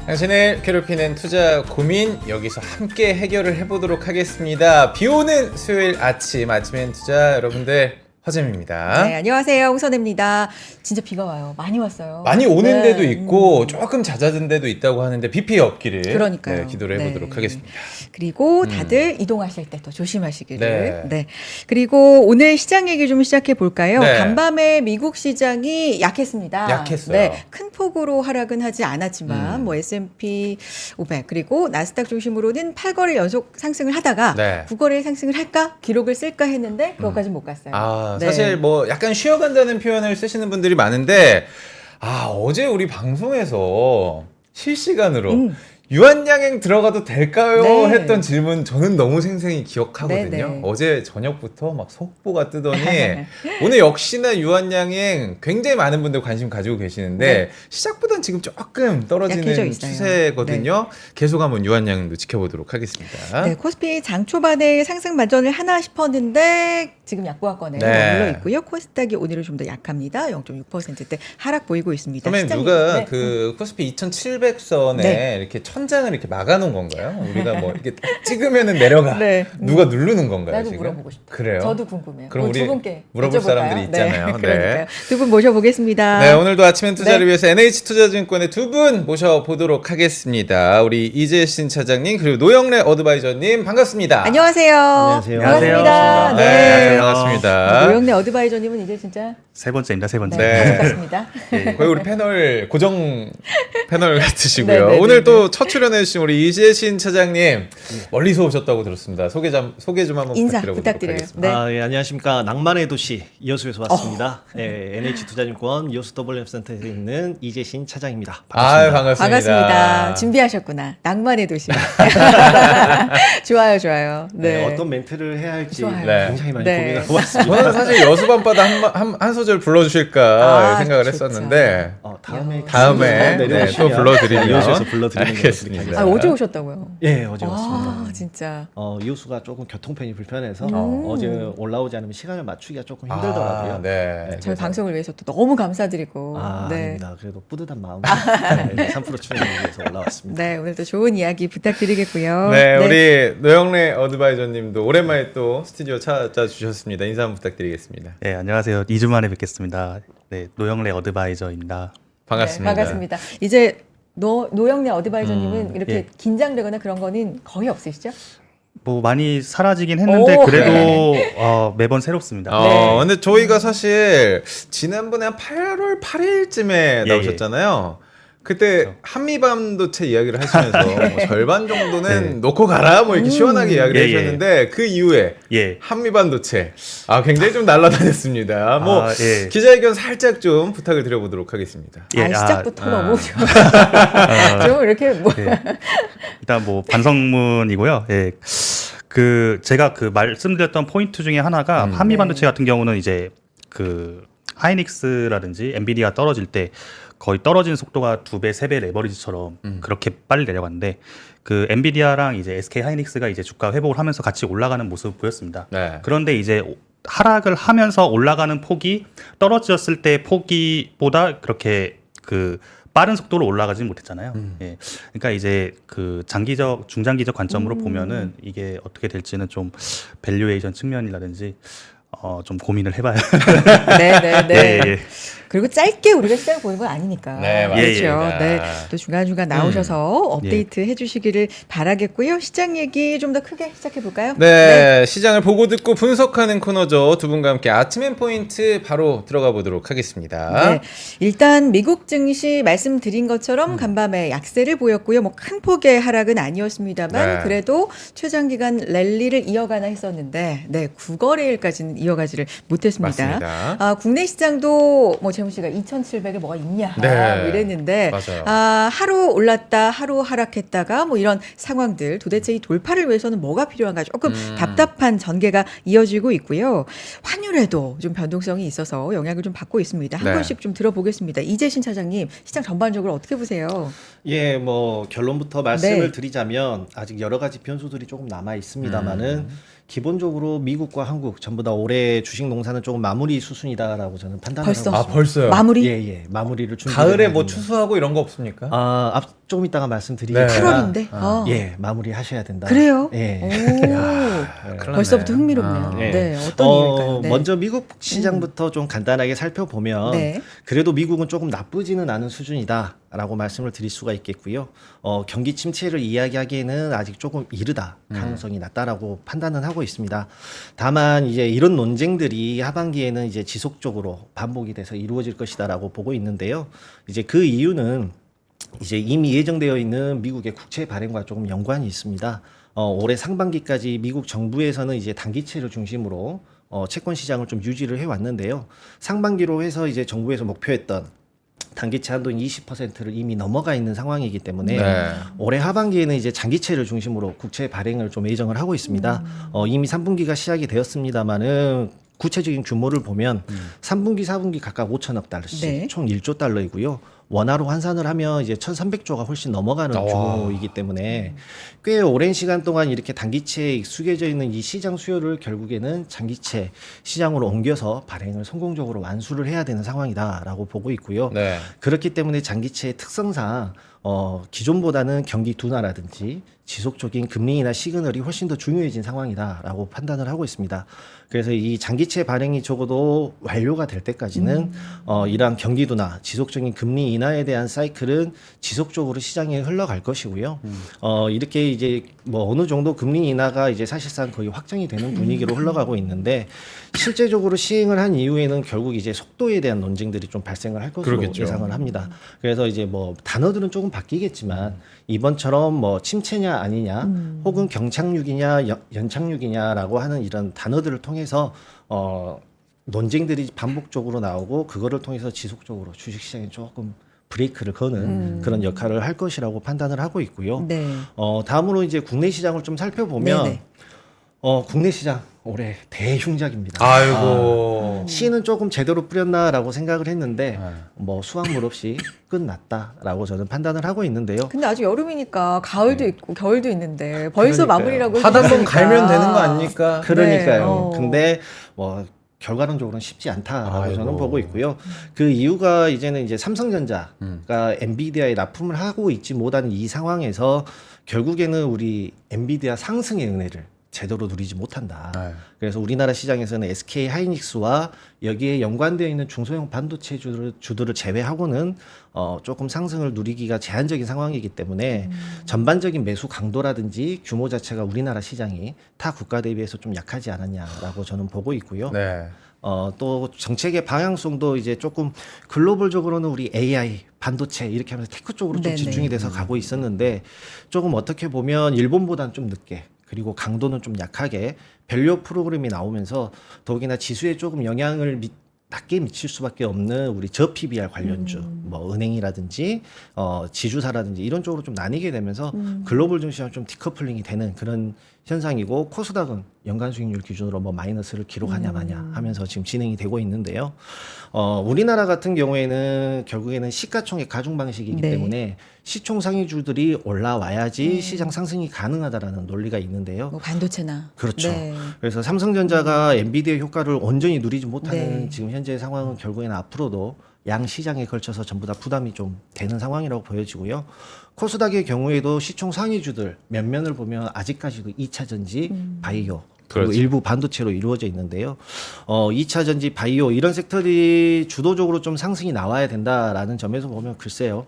당신을 괴롭히는 투자 고민 여기서 함께 해결을 해보도록 하겠습니다. 비오는 수요일 아침엔 투자 여러분들 허잼입니다. 네, 안녕하세요. 홍선혜입니다. 진짜 비가 와요. 많이 왔어요. 많이 오는 네. 데도 있고 조금 잦아든 데도 있다고 하는데 비 피해 없기를 그러니까요. 기도를 해보도록 네. 하겠습니다. 그리고 다들 이동하실 때 더 조심하시기를. 네. 네. 그리고 오늘 시장 얘기 좀 시작해 볼까요? 네. 간밤에 미국 시장이 약했습니다. 약했어요. 네. 큰 폭으로 하락은 하지 않았지만 뭐 S&P 500 그리고 나스닥 중심으로는 8거래 연속 상승을 하다가 네. 9거래 상승을 할까? 기록을 쓸까 했는데 그것까지 못 갔어요. 네. 사실 뭐 약간 쉬어간다는 표현을 쓰시는 분들이 많은데 어제 우리 방송에서 실시간으로 유한양행 들어가도 될까요? 네. 했던 질문 저는 너무 생생히 기억하거든요. 네, 네. 어제 저녁부터 막 속보가 뜨더니 오늘 역시나 유한양행 굉장히 많은 분들 관심 가지고 계시는데 네. 시작보다는 지금 조금 약해져 떨어지는 있어요. 추세거든요. 계속 한번 유한양행도 지켜보도록 하겠습니다. 네, 코스피 장 초반에 상승 반전을 하나 싶었는데 지금 약보합권에 네. 머물러 있고요. 코스닥이 오늘은 좀 더 약합니다. 0.6%대 하락 보이고 있습니다. 그러면 시장이- 누가 네. 그 코스피 2700선에 네. 이렇게 천장을 이렇게 막아놓은 건가요? 우리가 뭐 이렇게 딱 찍으면은 내려가. 네. 누가 누르는 건가요? 나도 지금? 물어보고 싶어요. 그래요? 저도 궁금해요. 그럼 오늘 우리 두 분께 물어볼 여쭤볼까요? 사람들이 있잖아요. 네. 네. 그러니까요. 두 분 모셔보겠습니다. 네, 오늘도 아침엔 투자를 네. 위해서 NH투자증권의 두 분 모셔보도록 하겠습니다. 우리 이재신 차장님 그리고 노영래 어드바이저님 반갑습니다. 안녕하세요. 안녕하세요. 반갑습니다. 안녕하세요. 네, 반갑습니다. 노영래 어드바이저님은 이제 진짜 세 번째입니다. 세 번째. 네. 가족 같습니다. 거의 우리 패널 고정 패널 같으시고요. 네, 네, 오늘 네, 또 첫 출연해주신 우리 이재신 차장님 멀리서 오셨다고 들었습니다. 소개 좀 한번 인사 부탁드려보도록 부탁드려요. 하겠습니다. 네. 예, 안녕하십니까. 낭만의 도시 이호수에서 왔습니다. NH투자증권 이호수 WM센터에 있는 이재신 차장입니다. 반갑습니다. 반갑습니다. 준비하셨구나. 낭만의 도시. 좋아요, 좋아요. 네. 어떤 멘트를 해야 할지 좋아요. 네. 굉장히 많이 네. 고민을 해봤습니다. 저는 사실 여수밤바다 한 소절 불러주실까 아, 생각을 좋죠. 했었는데 다음에 네, 또 불러드리면 이호수에서 불러드리는 알겠습니다. 걸로 아, 어제 오셨다고요? 예, 어제 왔습니다. 아, 진짜. 이호수가 조금 교통편이 불편해서 어제 올라오지 않으면 시간을 맞추기가 조금 힘들더라고요. 네. 저희 방송을 위해서 또 너무 감사드리고. 네. 아닙니다. 그래도 뿌듯한 마음으로 3% 출연을 위해서 올라왔습니다. 네, 오늘도 좋은 이야기 부탁드리겠고요. 네, 우리 노영래 어드바이저님도 오랜만에 또 스튜디오 찾아주셨습니다. 인사 한번 부탁드리겠습니다. 네, 안녕하세요. 2주 만에 뵙겠습니다. 네, 노영래 어드바이저입니다. 반갑습니다. 네, 반갑습니다. 이제 노영래 어드바이저님은 이렇게 예. 긴장되거나 그런 거는 거의 없으시죠? 뭐 많이 사라지긴 했는데 오. 그래도 매번 새롭습니다. 네. 근데 저희가 사실 지난번에 한 8월 8일쯤에 예, 나오셨잖아요. 그때 한미반도체 이야기를 하시면서 뭐 절반 정도는 놓고 가라 뭐 이렇게 시원하게 이야기를 예, 예. 하셨는데 그 이후에 예. 한미반도체 굉장히 좀 날아다녔습니다. 뭐 예. 기자회견 살짝 좀 부탁을 드려보도록 하겠습니다. 예, 시작부터 아. 너무 좀 이렇게 뭐 예. 일단 뭐 반성문이고요. 예. 제가 말씀드렸던 포인트 중에 하나가 한미 반도체 같은 경우는 이제 하이닉스라든지 엔비디아 떨어질 때 거의 떨어지는 속도가 2배, 3배 레버리지처럼 그렇게 빨리 내려갔는데 엔비디아랑 이제 SK 하이닉스가 이제 주가 회복을 하면서 같이 올라가는 모습을 보였습니다. 네. 그런데 이제 하락을 하면서 올라가는 폭이 떨어졌을 때 폭이보다 그렇게 빠른 속도로 올라가지 못했잖아요. 예. 그러니까 이제 장기적, 중장기적 관점으로 보면은 이게 어떻게 될지는 좀 밸류에이션 측면이라든지 좀 고민을 해봐야. 네. 예, 예. 그리고 짧게 우리가 시장을 보는 건 아니니까. 네, 그렇죠. 맞습니다. 네. 또 중간중간 나오셔서 업데이트 해주시기를 바라겠고요. 시장 얘기 좀 더 크게 시작해 볼까요? 네, 시장을 보고 듣고 분석하는 코너죠. 두 분과 함께 아침엔 포인트 바로 들어가 보도록 하겠습니다. 네. 일단 미국 증시 말씀드린 것처럼 간밤에 약세를 보였고요. 뭐 큰 폭의 하락은 아니었습니다만 네. 그래도 최장기간 랠리를 이어가나 했었는데 9거래일까지는 이어가지를 못했습니다. 맞습니다. 국내 시장도 뭐 박재홍 씨가 2,700에 뭐가 있냐 네. 뭐 이랬는데 맞아요. 하루 올랐다 하루 하락했다가 뭐 이런 상황들 도대체 이 돌파를 위해서는 뭐가 필요한가 조금 답답한 전개가 이어지고 있고요. 환율에도 좀 변동성이 있어서 영향을 좀 받고 있습니다. 한 네. 번씩 좀 들어보겠습니다. 이재신 차장님 시장 전반적으로 어떻게 보세요? 예, 뭐 결론부터 말씀을 네. 드리자면 아직 여러 가지 변수들이 조금 남아 있습니다만은 기본적으로 미국과 한국 전부 다 올해 주식 농사는 조금 마무리 수순이다라고 저는 판단을 벌써? 하고 아 있습니다. 벌써요. 마무리? 예, 마무리를 준비. 가을에 뭐 추수하고 이런 거 없습니까? 조금 이따가 말씀드리겠지만 네. 8월인데. 예, 마무리하셔야 된다. 그래요? 예. 오. 큰일 벌써부터 났네. 흥미롭네요. 아. 네, 어떤 이유일까요? 네. 먼저 미국 시장부터 좀 간단하게 살펴보면 네. 그래도 미국은 조금 나쁘지는 않은 수준이다라고 말씀을 드릴 수가 있겠고요. 경기 침체를 이야기하기에는 아직 조금 이르다 가능성이 낮다라고 판단은 하고 있습니다. 다만 이제 이런 논쟁들이 하반기에는 이제 지속적으로 반복이 돼서 이루어질 것이다라고 보고 있는데요. 이제 그 이유는 이제 이미 예정되어 있는 미국의 국채 발행과 조금 연관이 있습니다. 올해 상반기까지 미국 정부에서는 이제 단기채를 중심으로 채권 시장을 좀 유지를 해왔는데요. 상반기로 해서 이제 정부에서 목표했던 단기채 한도인 20%를 이미 넘어가 있는 상황이기 때문에 네. 올해 하반기에는 이제 장기채를 중심으로 국채 발행을 좀 예정을 하고 있습니다. 이미 3분기가 시작이 되었습니다만은 구체적인 규모를 보면 3분기, 4분기 각각 5천억 달러씩 네. 총 1조 달러이고요. 원화로 환산을 하면 이제 1,300조가 훨씬 넘어가는 와. 규모이기 때문에 꽤 오랜 시간 동안 이렇게 단기채에 익숙해져 있는 이 시장 수요를 결국에는 장기채 시장으로 옮겨서 발행을 성공적으로 완수를 해야 되는 상황이다라고 보고 있고요. 네. 그렇기 때문에 장기채의 특성상 기존보다는 경기 둔화라든지 지속적인 금리나 시그널이 훨씬 더 중요해진 상황이다라고 판단을 하고 있습니다. 그래서 이 장기채 발행이 적어도 완료가 될 때까지는 이러한 경기 둔화, 지속적인 금리 인하에 대한 사이클은 지속적으로 시장에 흘러갈 것이고요. 이렇게 이제 뭐 어느 정도 금리 인하가 이제 사실상 거의 확정이 되는 분위기로 흘러가고 있는데 실제적으로 시행을 한 이후에는 결국 이제 속도에 대한 논쟁들이 좀 발생을 할 것으로 그러겠죠. 예상을 합니다. 그래서 이제 뭐 단어들은 조금 바뀌겠지만 이번처럼 뭐 침체냐 아니냐 혹은 경착륙이냐 연착륙이냐라고 하는 이런 단어들을 통해서 논쟁들이 반복적으로 나오고 그거를 통해서 지속적으로 주식시장에 조금 브레이크를 거는 그런 역할을 할 것이라고 판단을 하고 있고요. 네. 다음으로 이제 국내 시장을 좀 살펴보면 네네. 국내 시장 올해 대흉작입니다. 아이고. 씨는 조금 제대로 뿌렸나라고 생각을 했는데 네. 뭐 수확물 없이 끝났다라고 저는 판단을 하고 있는데요. 근데 아직 여름이니까 가을도 있고 겨울도 있는데 벌써 그러니까요. 마무리라고 하다 보면 해주셨으니까. 갈면 되는 거 아닙니까? 그러니까요. 네, 근데 뭐 결과론적으로는 쉽지 않다라고 아이고. 저는 보고 있고요. 그 이유가 이제는 이제 삼성전자가 엔비디아에 납품을 하고 있지 못한 이 상황에서 결국에는 우리 엔비디아 상승의 은혜를 제대로 누리지 못한다. 네. 그래서 우리나라 시장에서는 SK 하이닉스와 여기에 연관되어 있는 중소형 반도체 주들을 제외하고는 조금 상승을 누리기가 제한적인 상황이기 때문에 전반적인 매수 강도라든지 규모 자체가 우리나라 시장이 타 국가 대비해서 좀 약하지 않았냐라고 저는 보고 있고요. 네. 또 정책의 방향성도 이제 조금 글로벌적으로는 우리 AI, 반도체 이렇게 하면서 테크 쪽으로 좀 네네. 집중이 돼서 가고 있었는데 조금 어떻게 보면 일본보다는 좀 늦게 그리고 강도는 좀 약하게 밸류 프로그램이 나오면서 더욱이나 지수에 조금 영향을 낮게 미칠 수밖에 없는 우리 저 PBR 관련주, 뭐 은행이라든지 지주사라든지 이런 쪽으로 좀 나뉘게 되면서 글로벌 증시랑 좀 디커플링이 되는 그런 현상이고 코스닥은 연간 수익률 기준으로 뭐 마이너스를 기록하냐 마냐 하면서 지금 진행이 되고 있는데요. 우리나라 같은 경우에는 결국에는 시가총액 가중 방식이기 네. 때문에 시총 상위주들이 올라와야지 시장 상승이 가능하다라는 논리가 있는데요. 뭐 반도체나. 그렇죠. 네. 그래서 삼성전자가 엔비디아 효과를 온전히 누리지 못하는 네. 지금 현재의 상황은 결국에는 앞으로도 양 시장에 걸쳐서 전부 다 부담이 좀 되는 상황이라고 보여지고요. 코스닥의 경우에도 시총 상위주들 몇 면을 보면 아직까지도 2차 전지, 바이오 그리고 그렇죠. 일부 반도체로 이루어져 있는데요. 2차 전지, 바이오 이런 섹터들이 주도적으로 좀 상승이 나와야 된다라는 점에서 보면 글쎄요.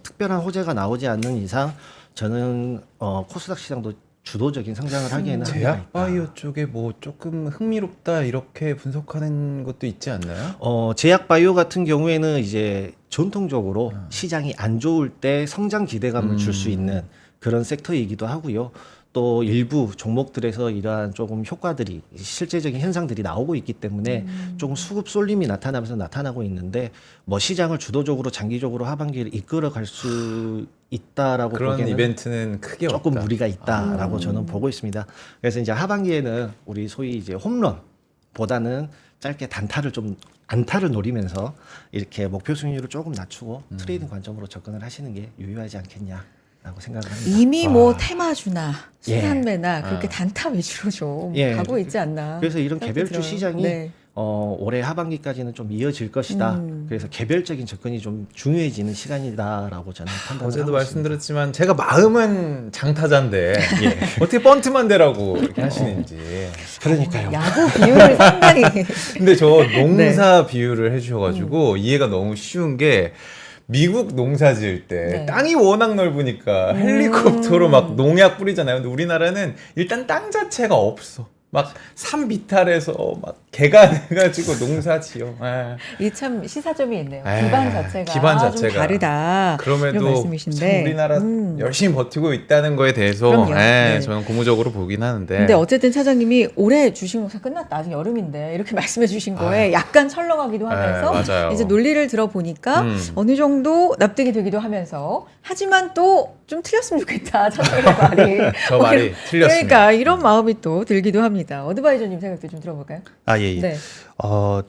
특별한 호재가 나오지 않는 이상 저는 코스닥 시장도 주도적인 성장을 하기에는 한계가 제약 있다. 바이오 쪽에 뭐 조금 흥미롭다 이렇게 분석하는 것도 있지 않나요? 제약 바이오 같은 경우에는 이제 전통적으로 시장이 안 좋을 때 성장 기대감을 줄 수 있는 그런 섹터이기도 하고요. 또 일부 종목들에서 이러한 조금 효과들이 실제적인 현상들이 나오고 있기 때문에 조금 수급 쏠림이 나타나면서 나타나고 있는데 뭐 시장을 주도적으로 장기적으로 하반기를 이끌어갈 수 있다라고 그런 보기에는 이벤트는 크게 조금 없다. 무리가 있다라고 저는 보고 있습니다. 그래서 이제 하반기에는 우리 소위 이제 홈런보다는 짧게 안타를 노리면서 이렇게 목표 수익률을 조금 낮추고 트레이딩 관점으로 접근을 하시는 게 유효하지 않겠냐라고 생각을 합니다. 이미 뭐 테마주나 예. 수산매나 그렇게 단타 위주로 좀 예. 가고 있지 않나. 그래서 이런 생각이 개별주 들어요. 시장이 네. 올해 하반기까지는 좀 이어질 것이다. 그래서 개별적인 접근이 좀 중요해지는 시간이다라고 저는 판단을 어제도 하고 있습니다. 말씀드렸지만 제가 마음은 장타자인데 어떻게 번트만 대라고 이렇게 하시는지. 그러니까요. 야구 비율을 상당히 근데 저 농사 네. 비유를 해주셔가지고 이해가 너무 쉬운 게 미국 농사 지을 때 네. 땅이 워낙 넓으니까 헬리콥터로 막 농약 뿌리잖아요. 근데 우리나라는 일단 땅 자체가 없어. 막 산 비탈해서 막 개간해가지고 농사 지어. 이 참 시사점이 있네요. 에이, 기반 자체가 기반 좀 자체가. 다르다. 이런 그럼에도 말씀이신데. 참 우리나라 열심히 버티고 있다는 거에 대해서 그럼요. 네. 저는 고무적으로 보긴 하는데. 근데 어쨌든 차장님이 올해 주식 농사 끝났다. 아직 여름인데 이렇게 말씀해 주신 거에 약간 철렁하기도 하면서 맞아요. 이제 논리를 들어보니까 어느 정도 납득이 되기도 하면서 하지만 또 좀 틀렸으면 좋겠다. 차장님의 말이. 저 말이 틀렸습니다. 그러니까 이런 마음이 또 들기도 합니다. 어드바이저님 생각도 좀 들어볼까요? 아, 예, 예. 네.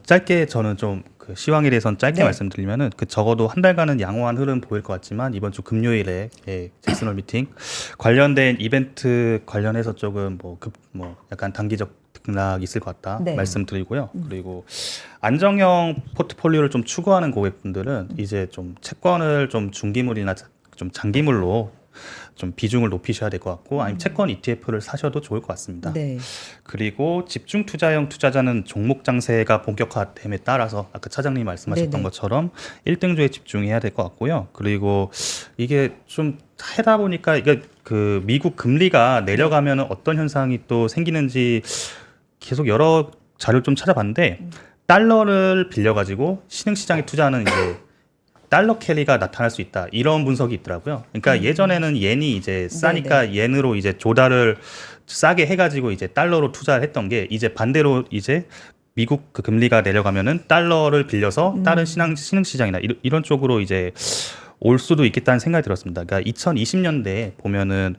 짧게 저는 좀 그 시황에 대해서는 짧게 네. 말씀드리면은 그 적어도 한 달간은 양호한 흐름 보일 것 같지만 이번 주 금요일에 잭슨홀 미팅 관련된 이벤트 관련해서 조금 뭐 약간 단기적 등락이 있을 것 같다 네. 말씀드리고요. 그리고 안정형 포트폴리오를 좀 추구하는 고객분들은 이제 좀 채권을 좀 중기물이나 좀 장기물로 좀 비중을 높이셔야 될 것 같고 아니면 채권 ETF를 사셔도 좋을 것 같습니다. 네. 그리고 집중 투자형 투자자는 종목 장세가 본격화됨에 따라서 아까 차장님이 말씀하셨던 네네. 것처럼 1등주에 집중해야 될 것 같고요. 그리고 이게 좀 하다 보니까 이게 그 미국 금리가 내려가면 어떤 현상이 또 생기는지 계속 여러 자료를 좀 찾아봤는데 달러를 빌려가지고 신흥시장에 투자하는 이제 달러 캐리가 나타날 수 있다 이런 분석이 있더라고요. 그러니까 예전에는 옌이 이제 싸니까 옌으로 이제 조달을 싸게 해가지고 이제 달러로 투자를 했던 게 이제 반대로 이제 미국 그 금리가 내려가면은 달러를 빌려서 다른 신흥시장이나 이런 쪽으로 이제 올 수도 있겠다는 생각이 들었습니다. 그러니까 2020년대에 보면은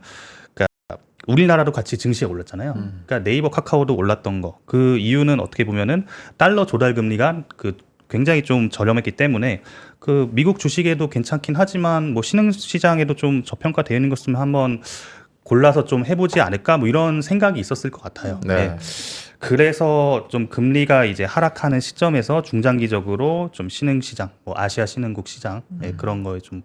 우리나라도 같이 증시에 올랐잖아요. 그러니까 네이버 카카오도 올랐던 거. 그 이유는 어떻게 보면은 달러 조달 금리가 그 굉장히 좀 저렴했기 때문에 그 미국 주식에도 괜찮긴 하지만 뭐 신흥 시장에도 좀 저평가되어 있는 것을 한번 골라서 좀 해보지 않을까 뭐 이런 생각이 있었을 것 같아요. 네. 그래서 좀 금리가 이제 하락하는 시점에서 중장기적으로 좀 신흥 시장, 뭐 아시아 신흥국 시장 그런 거에 좀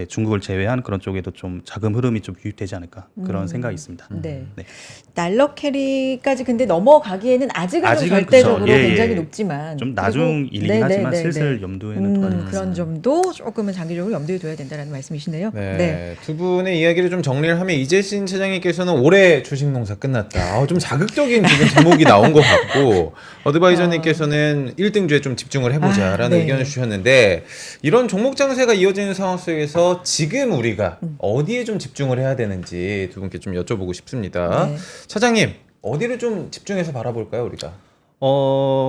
중국을 제외한 그런 쪽에도 좀 자금 흐름이 좀 유입되지 않을까 그런 생각이 있습니다. 네. 네. 달러 캐리까지 근데 넘어가기에는 아직은 좀 아직은 절대적으로 그쵸. 예, 굉장히 예. 높지만 좀 나중 그리고- 일이긴 네, 하지만 네, 네, 슬슬 네. 염두에는 둬야 될 것 그런 같습니다. 점도 조금은 장기적으로 염두에 둬야 된다는 말씀이시네요. 네. 두 분의 이야기를 좀 정리를 하면 이재신 차장님께서는 올해 주식 농사 끝났다. 좀 자극적인 지금 제목이 나온 것 같고 어드바이저님께서는 1등주에 좀 집중을 해보자라는 네. 의견을 주셨는데 이런 종목 장세가 이어지는 상황 속에서 지금 우리가 어디에 좀 집중을 해야 되는지 두 분께 좀 여쭤보고 싶습니다. 네. 차장님 어디를 좀 집중해서 바라볼까요 우리가?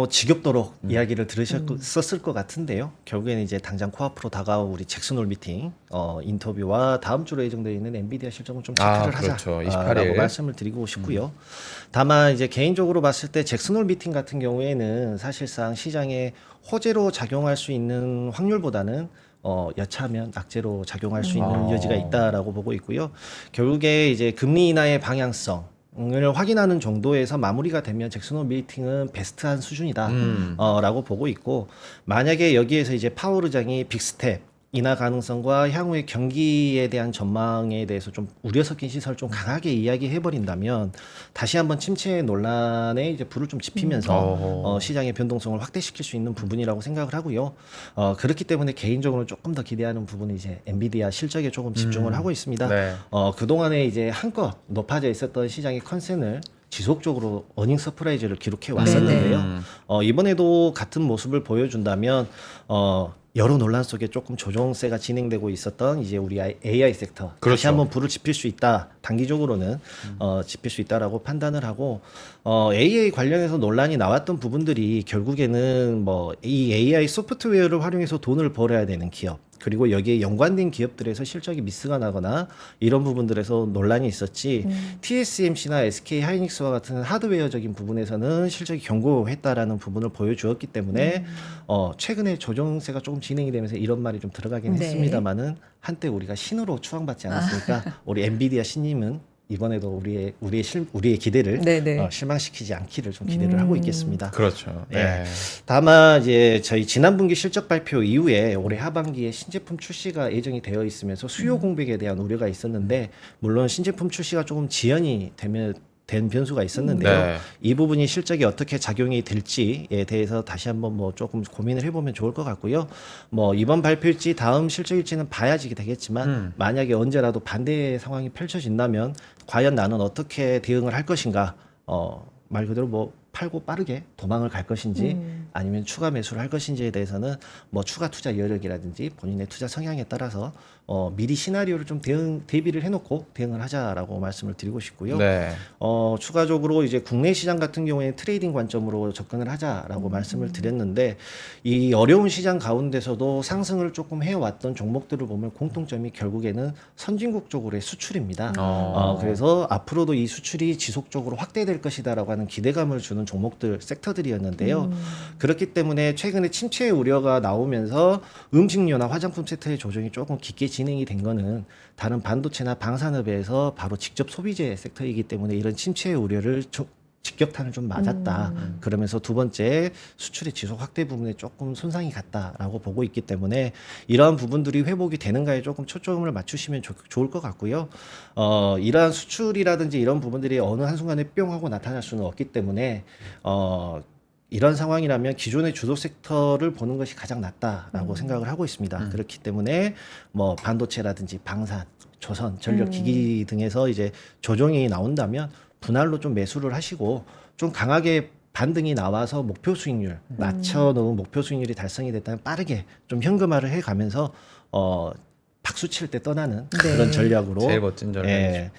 지겹도록 이야기를 들으셨을 것 같은데요. 결국에는 이제 당장 코앞으로 다가올 우리 잭슨홀 미팅 인터뷰와 다음 주로 예정되어 있는 엔비디아 실적은 좀 체크를 그렇죠. 하자. 28일. 라고 말씀을 드리고 싶고요. 다만 이제 개인적으로 봤을 때 잭슨홀 미팅 같은 경우에는 사실상 시장에 호재로 작용할 수 있는 확률보다는 여차하면 악재로 작용할 수 있는 여지가 있다라고 보고 있고요. 결국에 이제 금리 인하의 방향성 을 확인하는 정도에서 마무리가 되면 잭슨홀 미팅은 베스트한 수준이다 라고 보고 있고 만약에 여기에서 이제 파월 의장이 빅스텝 인하 가능성과 향후의 경기에 대한 전망에 대해서 좀 우려 섞인 시선을 좀 강하게 이야기해 버린다면 다시 한번 침체 논란에 이제 불을 좀 지피면서 시장의 변동성을 확대시킬 수 있는 부분이라고 생각을 하고요. 그렇기 때문에 개인적으로 조금 더 기대하는 부분은 이제 엔비디아 실적에 조금 집중을 하고 있습니다. 네. 그동안에 이제 한껏 높아져 있었던 시장의 컨센을 지속적으로 어닝 서프라이즈를 기록해 왔었는데요. 이번에도 같은 모습을 보여준다면 여러 논란 속에 조금 조정세가 진행되고 있었던 이제 우리 AI 섹터 다시 그렇죠. 한번 불을 지필 수 있다. 단기적으로는 지필 수 있다라고 판단을 하고 AI 관련해서 논란이 나왔던 부분들이 결국에는 뭐 이 AI 소프트웨어를 활용해서 돈을 벌어야 되는 기업 그리고 여기에 연관된 기업들에서 실적이 미스가 나거나 이런 부분들에서 논란이 있었지 TSMC나 SK 하이닉스와 같은 하드웨어적인 부분에서는 실적이 견고했다라는 부분을 보여주었기 때문에 최근에 조정세가 조금 진행이 되면서 이런 말이 좀 들어가긴 네. 했습니다만은 한때 우리가 신으로 추앙받지 않았으니까 우리 엔비디아 신님은 이번에도 우리의 기대를 네네. 실망시키지 않기를 좀 기대를 하고 있겠습니다. 그렇죠. 예. 네. 다만 이제 저희 지난 분기 실적 발표 이후에 올해 하반기에 신제품 출시가 예정이 되어 있으면서 수요 공백에 대한 우려가 있었는데 물론 신제품 출시가 조금 지연이 된 변수가 있었는데요. 네. 이 부분이 실적이 어떻게 작용이 될지에 대해서 다시 한번 뭐 조금 고민을 해보면 좋을 것 같고요. 뭐 이번 발표일지 다음 실적일지는 봐야지 되겠지만 만약에 언제라도 반대의 상황이 펼쳐진다면 과연 나는 어떻게 대응을 할 것인가? 말 그대로 뭐 팔고 빠르게 도망을 갈 것인지 아니면 추가 매수를 할 것인지에 대해서는 뭐 추가 투자 여력이라든지 본인의 투자 성향에 따라서 미리 시나리오를 좀 대비를 해놓고 대응을 하자라고 말씀을 드리고 싶고요. 네. 추가적으로 이제 국내 시장 같은 경우에 트레이딩 관점으로 접근을 하자라고 말씀을 드렸는데 이 어려운 시장 가운데서도 상승을 조금 해왔던 종목들을 보면 공통점이 결국에는 선진국 쪽으로의 수출입니다. 그래서 앞으로도 이 수출이 지속적으로 확대될 것이다라고 하는 기대감을 주는 종목들 섹터들이었는데요. 그렇기 때문에 최근에 침체 우려가 나오면서 음식료나 화장품 섹터의 조정이 조금 깊게 진행이 된 거는 다른 반도체나 방산업에서 바로 직접 소비재 섹터이기 때문에 이런 침체의 우려를 직격탄을 좀 맞았다. 그러면서 두 번째 수출의 지속 확대 부분에 조금 손상이 갔다라고 보고 있기 때문에 이러한 부분들이 회복이 되는가에 조금 초점을 맞추시면 좋을 것 같고요. 이러한 수출이라든지 이런 부분들이 어느 한순간에 뿅 하고 나타날 수는 없기 때문에 이런 상황이라면 기존의 주도 섹터를 보는 것이 가장 낫다라고 생각을 하고 있습니다. 그렇기 때문에 뭐 반도체라든지 방산, 조선, 전력 기기 등에서 이제 조정이 나온다면 분할로 좀 매수를 하시고 좀 강하게 반등이 나와서 목표 수익률 낮춰놓은 목표 수익률이 달성이 됐다면 빠르게 좀 현금화를 해가면서 박수 칠 때 떠나는 네. 그런 전략으로 제일 멋진 전략이죠.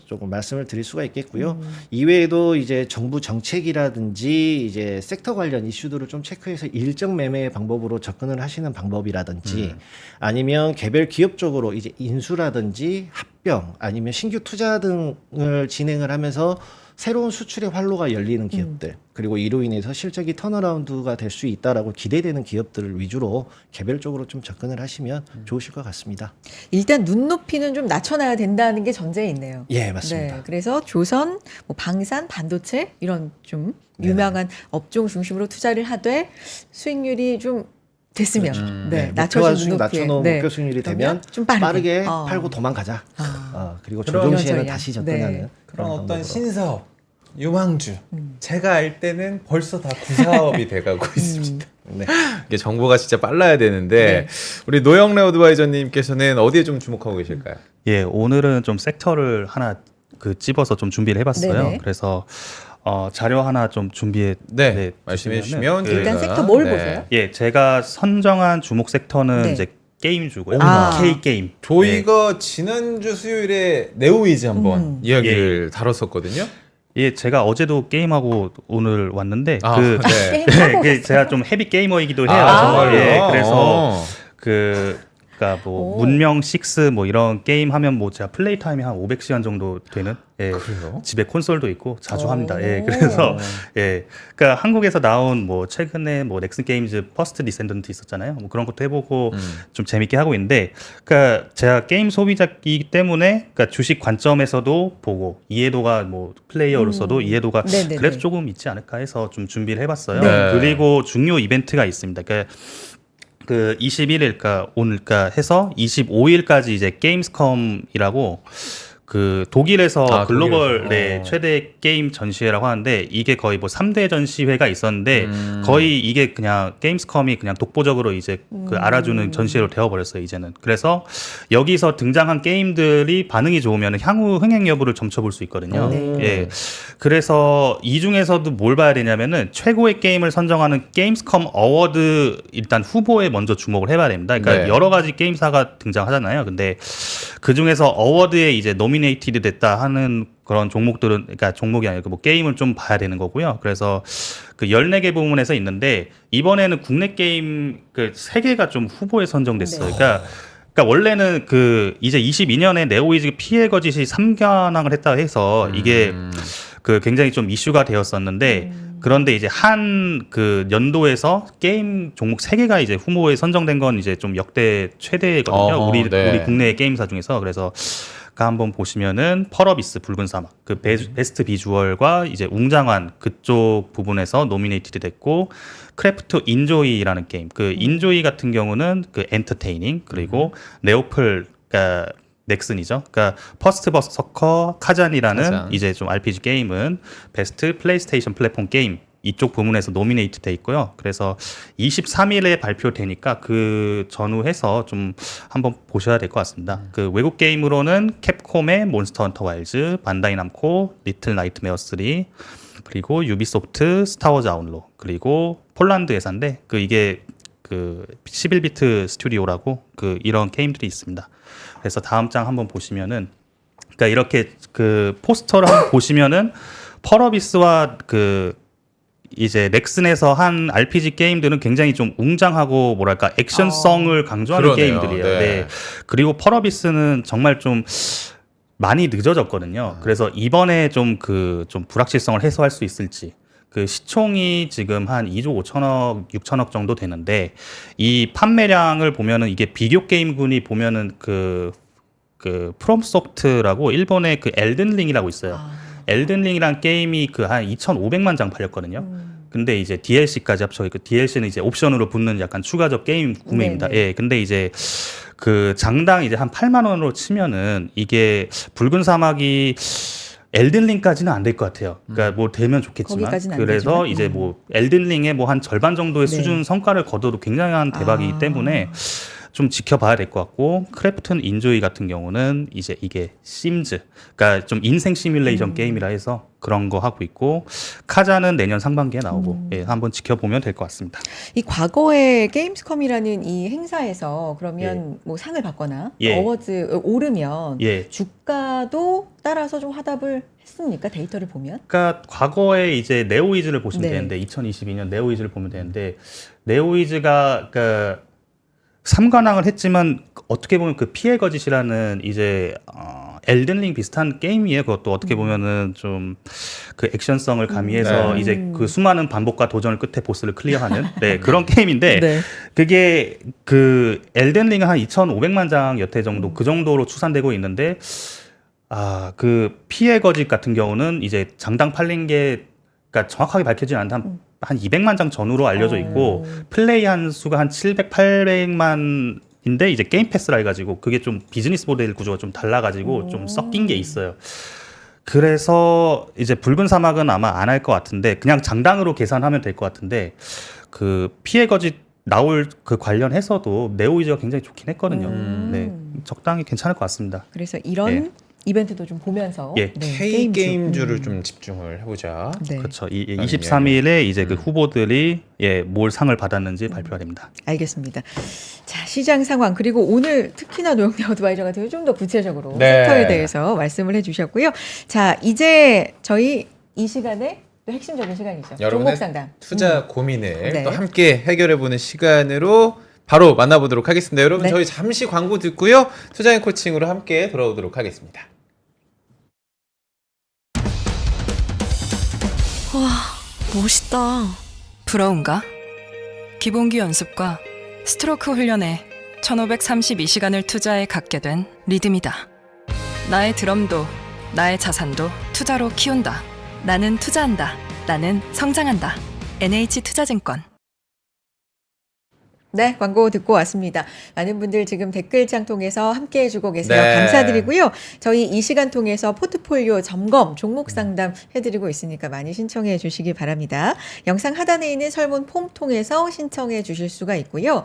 조금 말씀을 드릴 수가 있겠고요. 이외에도 이제 정부 정책이라든지 이제 섹터 관련 이슈들을 좀 체크해서 일정 매매 방법으로 접근을 하시는 방법이라든지 아니면 개별 기업 쪽으로 이제 인수라든지 합병 아니면 신규 투자 등을 진행을 하면서 새로운 수출의 활로가 열리는 기업들 그리고 이로 인해서 실적이 턴어라운드가 될 수 있다라고 기대되는 기업들을 위주로 개별적으로 좀 접근을 하시면 좋으실 것 같습니다. 일단 눈높이는 좀 낮춰놔야 된다는 게 전제에 있네요. 예, 맞습니다. 네, 그래서 조선, 뭐 방산, 반도체 이런 좀 유명한 업종 중심으로 투자를 하되 수익률이 좀 됐으면 네, 목표한 수익 눈높이에. 낮춰놓은 네. 목표 수익률이 그러면 되면 좀 빠르게, 팔고 도망가자. 그리고 그런 조정 시에는 전략. 다시 접근하는 네. 그런 어떤 방법으로. 신사업, 유망주. 제가 알 때는 벌써 다 구사업이 돼가고 있습니다. 네. 이게 정보가 진짜 빨라야 되는데 우리 노영래 어드바이저님께서는 어디에 좀 주목하고 계실까요? 예, 오늘은 좀 섹터를 하나 집어서 좀 준비를 해봤어요. 네네. 그래서 자료 하나 좀 준비해 네, 말씀해 주시면 일단 저희가- 섹터 뭘 네. 보세요? 예, 제가 선정한 주목 섹터는 네. 이제 게임주고요. 아. K 게임. 저희가 지난주 수요일에 네오이즈 한번 이야기를 다뤘었거든요. 예, 제가 어제도 게임하고 오늘 왔는데 네. 그 제가 좀 헤비 게이머이기도 해요. 정말요? 예, 그래서 어. 그러니까 뭐 문명 6 뭐 이런 게임 하면 뭐 제가 플레이 타임이 한 500시간 정도 되는 예, 그래요? 집에 콘솔도 있고 자주 합니다. 예, 그래서 예, 그러니까 한국에서 나온 뭐 최근에 뭐 넥슨 게임즈 퍼스트 디센던트 있었잖아요. 뭐 그런 것도 해보고 좀 재밌게 하고 있는데, 그러니까 제가 게임 소비자이기 때문에 그러니까 주식 관점에서도 보고 이해도가 뭐 플레이어로서도 이해도가 네네네. 그래도 조금 있지 않을까 해서 좀 준비를 해봤어요. 네. 그리고 중요 이벤트가 있습니다. 그러니까 그 21일, 그러니까 오늘, 그러니까 해서 25일까지 이제 게임스컴이라고 그 독일에서 글로벌 독일에서. 최대 게임 전시회라고 하는데 이게 거의 뭐 3대 전시회가 있었는데 거의 이게 그냥 게임스컴이 그냥 독보적으로 이제 그 알아주는 전시회로 되어버렸어요 이제는. 그래서 여기서 등장한 게임들이 반응이 좋으면 향후 흥행 여부를 점쳐볼 수 있거든요. 네. 예. 그래서 이 중에서도 뭘 봐야 되냐면은 최고의 게임을 선정하는 게임스컴 어워드 일단 후보에 먼저 주목을 해봐야 됩니다. 그러니까 네. 여러 가지 게임사가 등장하잖아요. 근데 그 중에서 어워드에 이제 노미네이티드 됐다 하는 그런 종목들은, 그러니까 종목이 아니고 뭐 게임을 좀 봐야 되는 거고요. 그래서 그 14개 부문에서 있는데 이번에는 국내 게임 그 3개가 좀 후보에 선정됐어요. 네. 그러니까 원래는 그 이제 22년에 네오이즈 피해 거짓이 3관왕을 했다 해서 이게 그 굉장히 좀 이슈가 되었었는데 그런데 이제 한 그 연도에서 게임 종목 3개가 이제 후보에 선정된 건 이제 좀 역대 최대거든요. 어허, 우리 네. 국내 게임사 중에서. 그래서 한번 보시면은 펄어비스 붉은 사막 그 베스트 비주얼과 이제 웅장한 그쪽 부분에서 노미네이티드 됐고, 크래프트 인조이라는 게임 그 인조이 같은 경우는 그 엔터테이닝, 그리고 네오플 그러니까 넥슨이죠. 그러니까 퍼스트 버스 서커 카잔이라는 카잔. 이제 좀 RPG 게임은 베스트 플레이스테이션 플랫폼 게임 이쪽 부문에서 노미네이트 돼 있고요. 그래서 23일에 발표되니까 그 전후해서 좀 한번 보셔야 될 것 같습니다. 그 외국 게임으로는 캡콤의 몬스터 헌터 와일즈, 반다이 남코 리틀 나이트메어 3, 그리고 유비소프트 스타워즈 아웃로, 그리고 폴란드 회사인데 그 이게 그 11비트 스튜디오라고 그 이런 게임들이 있습니다. 그래서 다음 장 한번 보시면은, 그러니까 이렇게 그 포스터를 한번 보시면은 펄어비스와 그 이제 넥슨에서 한 RPG 게임들은 굉장히 좀 웅장하고 뭐랄까 액션성을 강조하는 그러네요. 게임들이에요. 네. 네. 그리고 펄어비스는 정말 좀 많이 늦어졌거든요. 그래서 이번에 좀 그 좀 불확실성을 해소할 수 있을지. 그 시총이 지금 한 2조 5천억, 6천억 정도 되는데 이 판매량을 보면은 이게 비디오 게임군이 보면은 그 프롬소프트라고 일본의 그 엘든링이라고 있어요. 엘든링이란 게임이 그 한 2,500만 장 팔렸거든요. 근데 이제 DLC까지 합쳐 그 DLC는 이제 옵션으로 붙는 약간 추가적 게임 구매입니다. 네네. 예. 근데 이제 그 장당 이제 한 8만 원으로 치면은 이게 붉은 사막이 엘든링까지는 안 될 것 같아요. 그러니까 뭐 되면 좋겠지만, 거기까지는 안 그래서 되지만. 이제 뭐 엘든링의 뭐 한 절반 정도의 네. 수준 성과를 거둬도 굉장한 대박이기 때문에 좀 지켜봐야 될 것 같고, 크래프튼 인조이 같은 경우는 이제 이게 심즈, 그러니까 좀 인생 시뮬레이션 게임이라 해서 그런 거 하고 있고, 카자는 내년 상반기에 나오고, 예, 한번 지켜보면 될 것 같습니다. 이 과거에 게임스컴이라는 이 행사에서 그러면 뭐 상을 받거나 예. 어워즈 오르면 예. 주가도 따라서 좀 화답을 했습니까? 데이터를 보면? 그러니까 과거에 이제 네오이즈를 보시면 네. 되는데 2022년 네오이즈를 보면 되는데, 네오이즈가 그 3관왕을 했지만 어떻게 보면 그 피해 거짓이라는 이제 엘든링 비슷한 게임이에요. 그것도 어떻게 보면은 좀 그 액션성을 가미해서 네. 이제 그 수많은 반복과 도전을 끝에 보스를 클리어하는 네, 그런 게임인데, 네. 그게 그 엘든링은 한 2,500만 장 여태 정도 그 정도로 추산되고 있는데, 그 피해 거짓 같은 경우는 이제 장당 팔린 게 그러니까 정확하게 밝혀지지 않는다 한 200만 장 전후로 알려져 있고, 플레이한 수가 한 700, 800만인데 이제 게임 패스라 해가지고 그게 좀 비즈니스 모델 구조가 좀 달라가지고 좀 섞인 게 있어요. 그래서 이제 붉은 사막은 아마 안 할 것 같은데, 그냥 장당으로 계산하면 될 것 같은데, 그 피해 거짓 나올 그 관련해서도 네오이즈가 굉장히 좋긴 했거든요. 네, 적당히 괜찮을 것 같습니다. 그래서 이런 예. 이벤트도 좀 보면서 예. 네, K 게임주. 게임주를 좀 집중을 해보자. 네. 그렇죠. 이 그런 23일에 이제 그 후보들이 뭘 상을 받았는지 발표가 됩니다. 알겠습니다. 자, 시장 상황 그리고 오늘 특히나 노영래 어드바이저 같은 경우 좀 더 구체적으로 네. 섹터에 대해서 말씀을 해주셨고요. 자, 이제 저희 이 시간에 또 핵심적인 시간이죠. 여러분의 종목 상담. 투자 고민을 네. 또 함께 해결해보는 시간으로 바로 만나보도록 하겠습니다. 여러분 네. 저희 잠시 광고 듣고요. 투자인 코칭으로 함께 돌아오도록 하겠습니다. 와, 멋있다. 부러운가? 기본기 연습과 스트로크 훈련에 1532시간을 투자해 갖게 된 리듬이다. 나의 드럼도 나의 자산도 투자로 키운다. 나는 투자한다. 나는 성장한다. NH투자증권. 네, 광고 듣고 왔습니다. 많은 분들 지금 댓글창 통해서 함께 해주고 계세요. 네. 감사드리고요. 저희 이 시간 통해서 포트폴리오 점검, 종목 상담 해드리고 있으니까 많이 신청해 주시기 바랍니다. 영상 하단에 있는 설문 폼 통해서 신청해 주실 수가 있고요.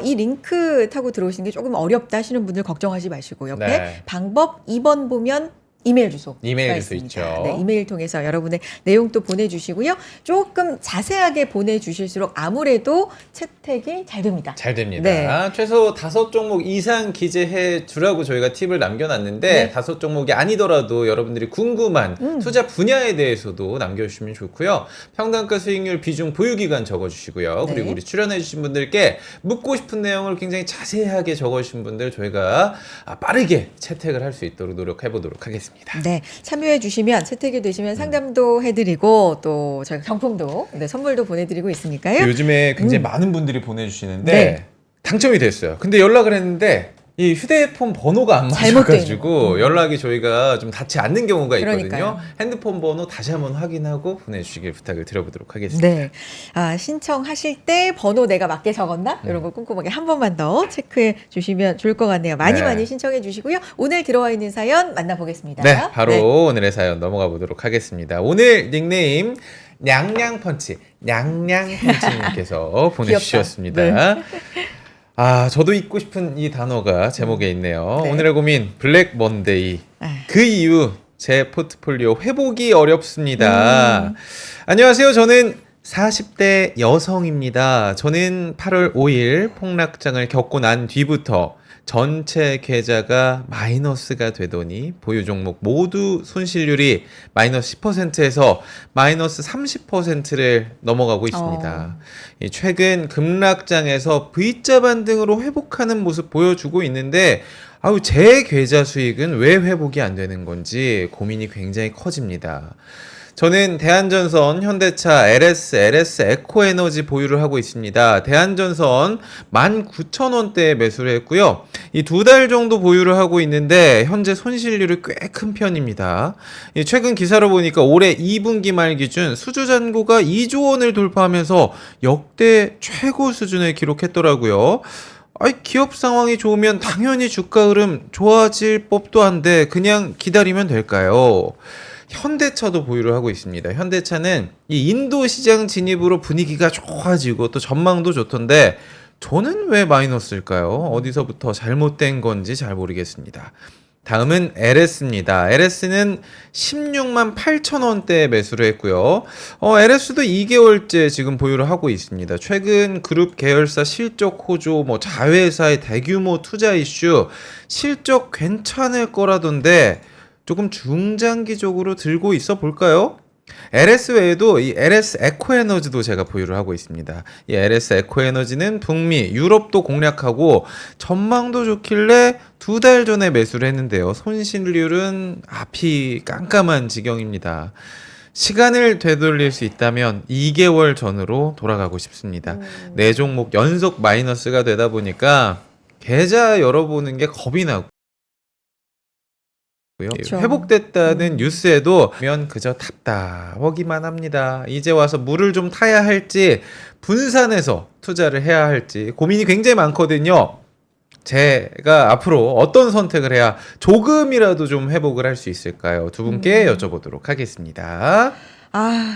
이 링크 타고 들어오시는 게 조금 어렵다 하시는 분들 걱정하지 마시고 옆에 네. 방법 2번 보면 이메일 주소. 이메일 주소 있죠. 네, 이메일 통해서 여러분의 내용도 보내주시고요. 조금 자세하게 보내주실수록 아무래도 채택이 잘 됩니다. 잘 됩니다. 네. 최소 5종목 이상 기재해 주라고 저희가 팁을 남겨놨는데 네. 5종목이 아니더라도 여러분들이 궁금한 투자 분야에 대해서도 남겨주시면 좋고요. 평단가 수익률 비중 보유기간 적어주시고요. 네. 그리고 우리 출연해주신 분들께 묻고 싶은 내용을 굉장히 자세하게 적어주신 분들 저희가 빠르게 채택을 할 수 있도록 노력해보도록 하겠습니다. 네, 참여해 주시면 채택이 되시면 상담도 해드리고 또 저희가 경품도 선물도 보내드리고 있으니까요. 요즘에 굉장히 많은 분들이 보내주시는데 네. 당첨이 됐어요. 근데 연락을 했는데 이 휴대폰 번호가 안 잘못돼 맞아가지고 연락이 저희가 좀 닿지 않는 경우가 있거든요. 그러니까요. 핸드폰 번호 다시 한번 확인하고 보내주시길 부탁을 드려보도록 하겠습니다. 네, 신청하실 때 번호 내가 맞게 적었나? 이런 거 꼼꼼하게 한 번만 더 체크해 주시면 좋을 것 같네요. 많이 네. 많이 신청해 주시고요. 오늘 들어와 있는 사연 만나보겠습니다. 네, 바로 네. 오늘의 사연 넘어가 보도록 하겠습니다. 오늘 닉네임 냥냥펀치 냥냥펀치님께서 보내주셨습니다. 저도 잊고 싶은 이 단어가 제목에 있네요. 네. 오늘의 고민 블랙 먼데이. 아휴. 그 이유 제 포트폴리오 회복이 어렵습니다. 안녕하세요. 저는 40대 여성입니다. 저는 8월 5일 폭락장을 겪고 난 뒤부터 전체 계좌가 마이너스가 되더니 보유 종목 모두 손실률이 마이너스 10%에서 마이너스 30%를 넘어가고 있습니다. 이 최근 급락장에서 V자 반등으로 회복하는 모습 보여주고 있는데 제 계좌 수익은 왜 회복이 안 되는 건지 고민이 굉장히 커집니다. 저는 대한전선, 현대차, LS 에코에너지 보유를 하고 있습니다. 대한전선 19,000원대에 매수를 했고요. 이 2달 정도 보유를 하고 있는데 현재 손실률이 꽤 큰 편입니다. 최근 기사로 보니까 올해 2분기 말 기준 수주 잔고가 2조 원을 돌파하면서 역대 최고 수준을 기록했더라고요. 기업 상황이 좋으면 당연히 주가 흐름 좋아질 법도 한데 그냥 기다리면 될까요? 현대차도 보유를 하고 있습니다. 현대차는 이 인도 시장 진입으로 분위기가 좋아지고 또 전망도 좋던데 저는 왜 마이너스일까요? 어디서부터 잘못된 건지 잘 모르겠습니다. 다음은 LS입니다. LS는 16만 8천 원대에 매수를 했고요. LS도 2개월째 지금 보유를 하고 있습니다. 최근 그룹 계열사 실적 호조, 자회사의 대규모 투자 이슈, 실적 괜찮을 거라던데 조금 중장기적으로 들고 있어 볼까요? LS 외에도 이 LS 에코에너지도 제가 보유를 하고 있습니다. 이 LS 에코에너지는 북미, 유럽도 공략하고 전망도 좋길래 2달 전에 매수를 했는데요. 손실률은 앞이 깜깜한 지경입니다. 시간을 되돌릴 수 있다면 2개월 전으로 돌아가고 싶습니다. 4종목 연속 마이너스가 되다 보니까 계좌 열어보는 게 겁이 나고 그렇죠. 회복됐다는 뉴스에도 면 그저 답답하기만 합니다. 이제 와서 물을 좀 타야 할지 분산해서 투자를 해야 할지 고민이 굉장히 많거든요. 제가 앞으로 어떤 선택을 해야 조금이라도 좀 회복을 할 수 있을까요? 두 분께 여쭤보도록 하겠습니다.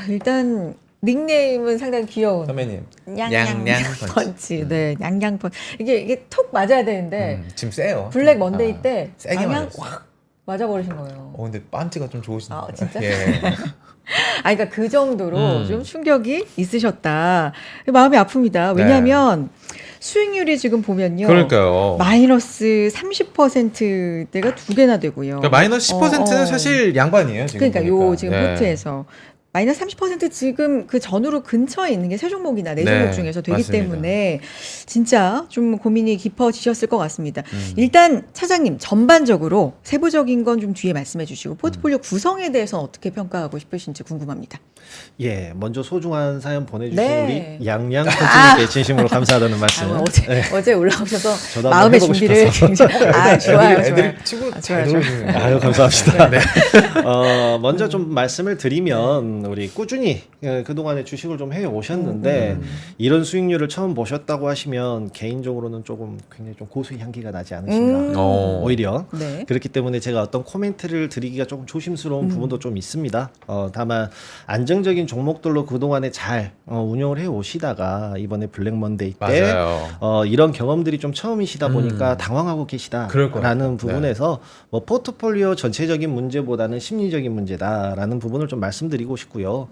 일단 닉네임은 상당히 귀여운 선배님, 냥냥 냥냥펀치. 펀치. 네, 냥냥펀치. 이게 톡 맞아야 되는데 지금 세요. 블랙 먼데이 때 세게 그냥 맞았어. 확 맞아버리신 거예요. 근데 반지가 좀 좋으신데. 진짜? 예. 그러니까 그 정도로 좀 충격이 있으셨다. 마음이 아픕니다. 왜냐하면 수익률이 지금 보면요. 그러니까요. 마이너스 30%대가 2개나 되고요. 그러니까 마이너스 10%는 사실 양반이에요. 지금 그러니까 보니까. 요 지금 네. 포트에서 마이너스 30% 지금 그 전후로 근처에 있는 게 세 종목이나 네 종목 중에서 되기 맞습니다. 때문에 진짜 좀 고민이 깊어지셨을 것 같습니다. 일단 차장님 전반적으로 세부적인 건 좀 뒤에 말씀해 주시고 포트폴리오 구성에 대해서 어떻게 평가하고 싶으신지 궁금합니다. 예, 먼저 소중한 사연 보내주신 네. 우리 양양 코치님께 진심으로 감사하다는 말씀. 어제 올라오셔서 저도 한번 마음의 해보고 준비를 싶어서. 굉장히 좋아요. 애들이 치고 잘 좋아요. 놀아주네요. 아유, 감사합니다. 먼저 좀 말씀을 드리면 우리 꾸준히 그동안에 주식을 좀 해 오셨는데 이런 수익률을 처음 보셨다고 하시면 개인적으로는 조금 굉장히 좀 고수의 향기가 나지 않으신가. 오히려 네. 그렇기 때문에 제가 어떤 코멘트를 드리기가 조금 조심스러운 부분도 좀 있습니다. 다만 안정적인 종목들로 그동안에 잘 운영을 해 오시다가 이번에 블랙 먼데이 때 맞아요. 이런 경험들이 좀 처음이시다 보니까 당황하고 그럴 것 같아요. 계시다라는 부분에서 뭐 포트폴리오 전체적인 문제보다는 심리적인 문제다라는 부분을 좀 말씀드리고 싶고요.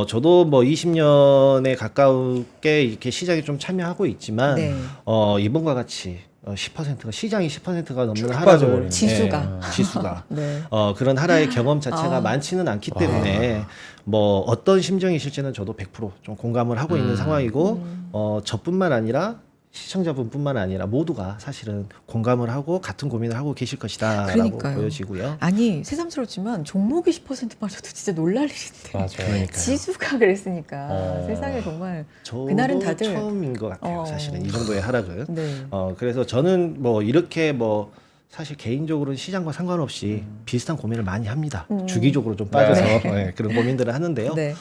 저도 뭐 20년에 가깝게 이렇게 시장에 좀 참여하고 있지만 네. 이번과 같이 10%가 시장이 10%가 넘는 쭉 하락을 빠져버리네. 지수가. 지수가 네. 그런 하락의 경험 자체가 아. 많지는 않기 때문에 뭐 어떤 심정이실지는 저도 100%좀 공감을 하고 있는 상황이고 저뿐만 아니라 시청자분뿐만 아니라 모두가 사실은 공감을 하고 같은 고민을 하고 계실 것이다라고 그러니까요. 보여지고요. 아니 새삼스럽지만 종목이 10% 빠져도 진짜 놀랄 일인데 맞아요. 그러니까요. 지수가 그랬으니까 세상에 정말 저도 그날은 다들 처음인 것 같아요. 사실은 이 정도의 하락은. 네. 그래서 저는 뭐 이렇게 뭐 사실 개인적으로는 시장과 상관없이 비슷한 고민을 많이 합니다. 주기적으로 좀 빠져서 네, 그런 고민들을 하는데요. 네.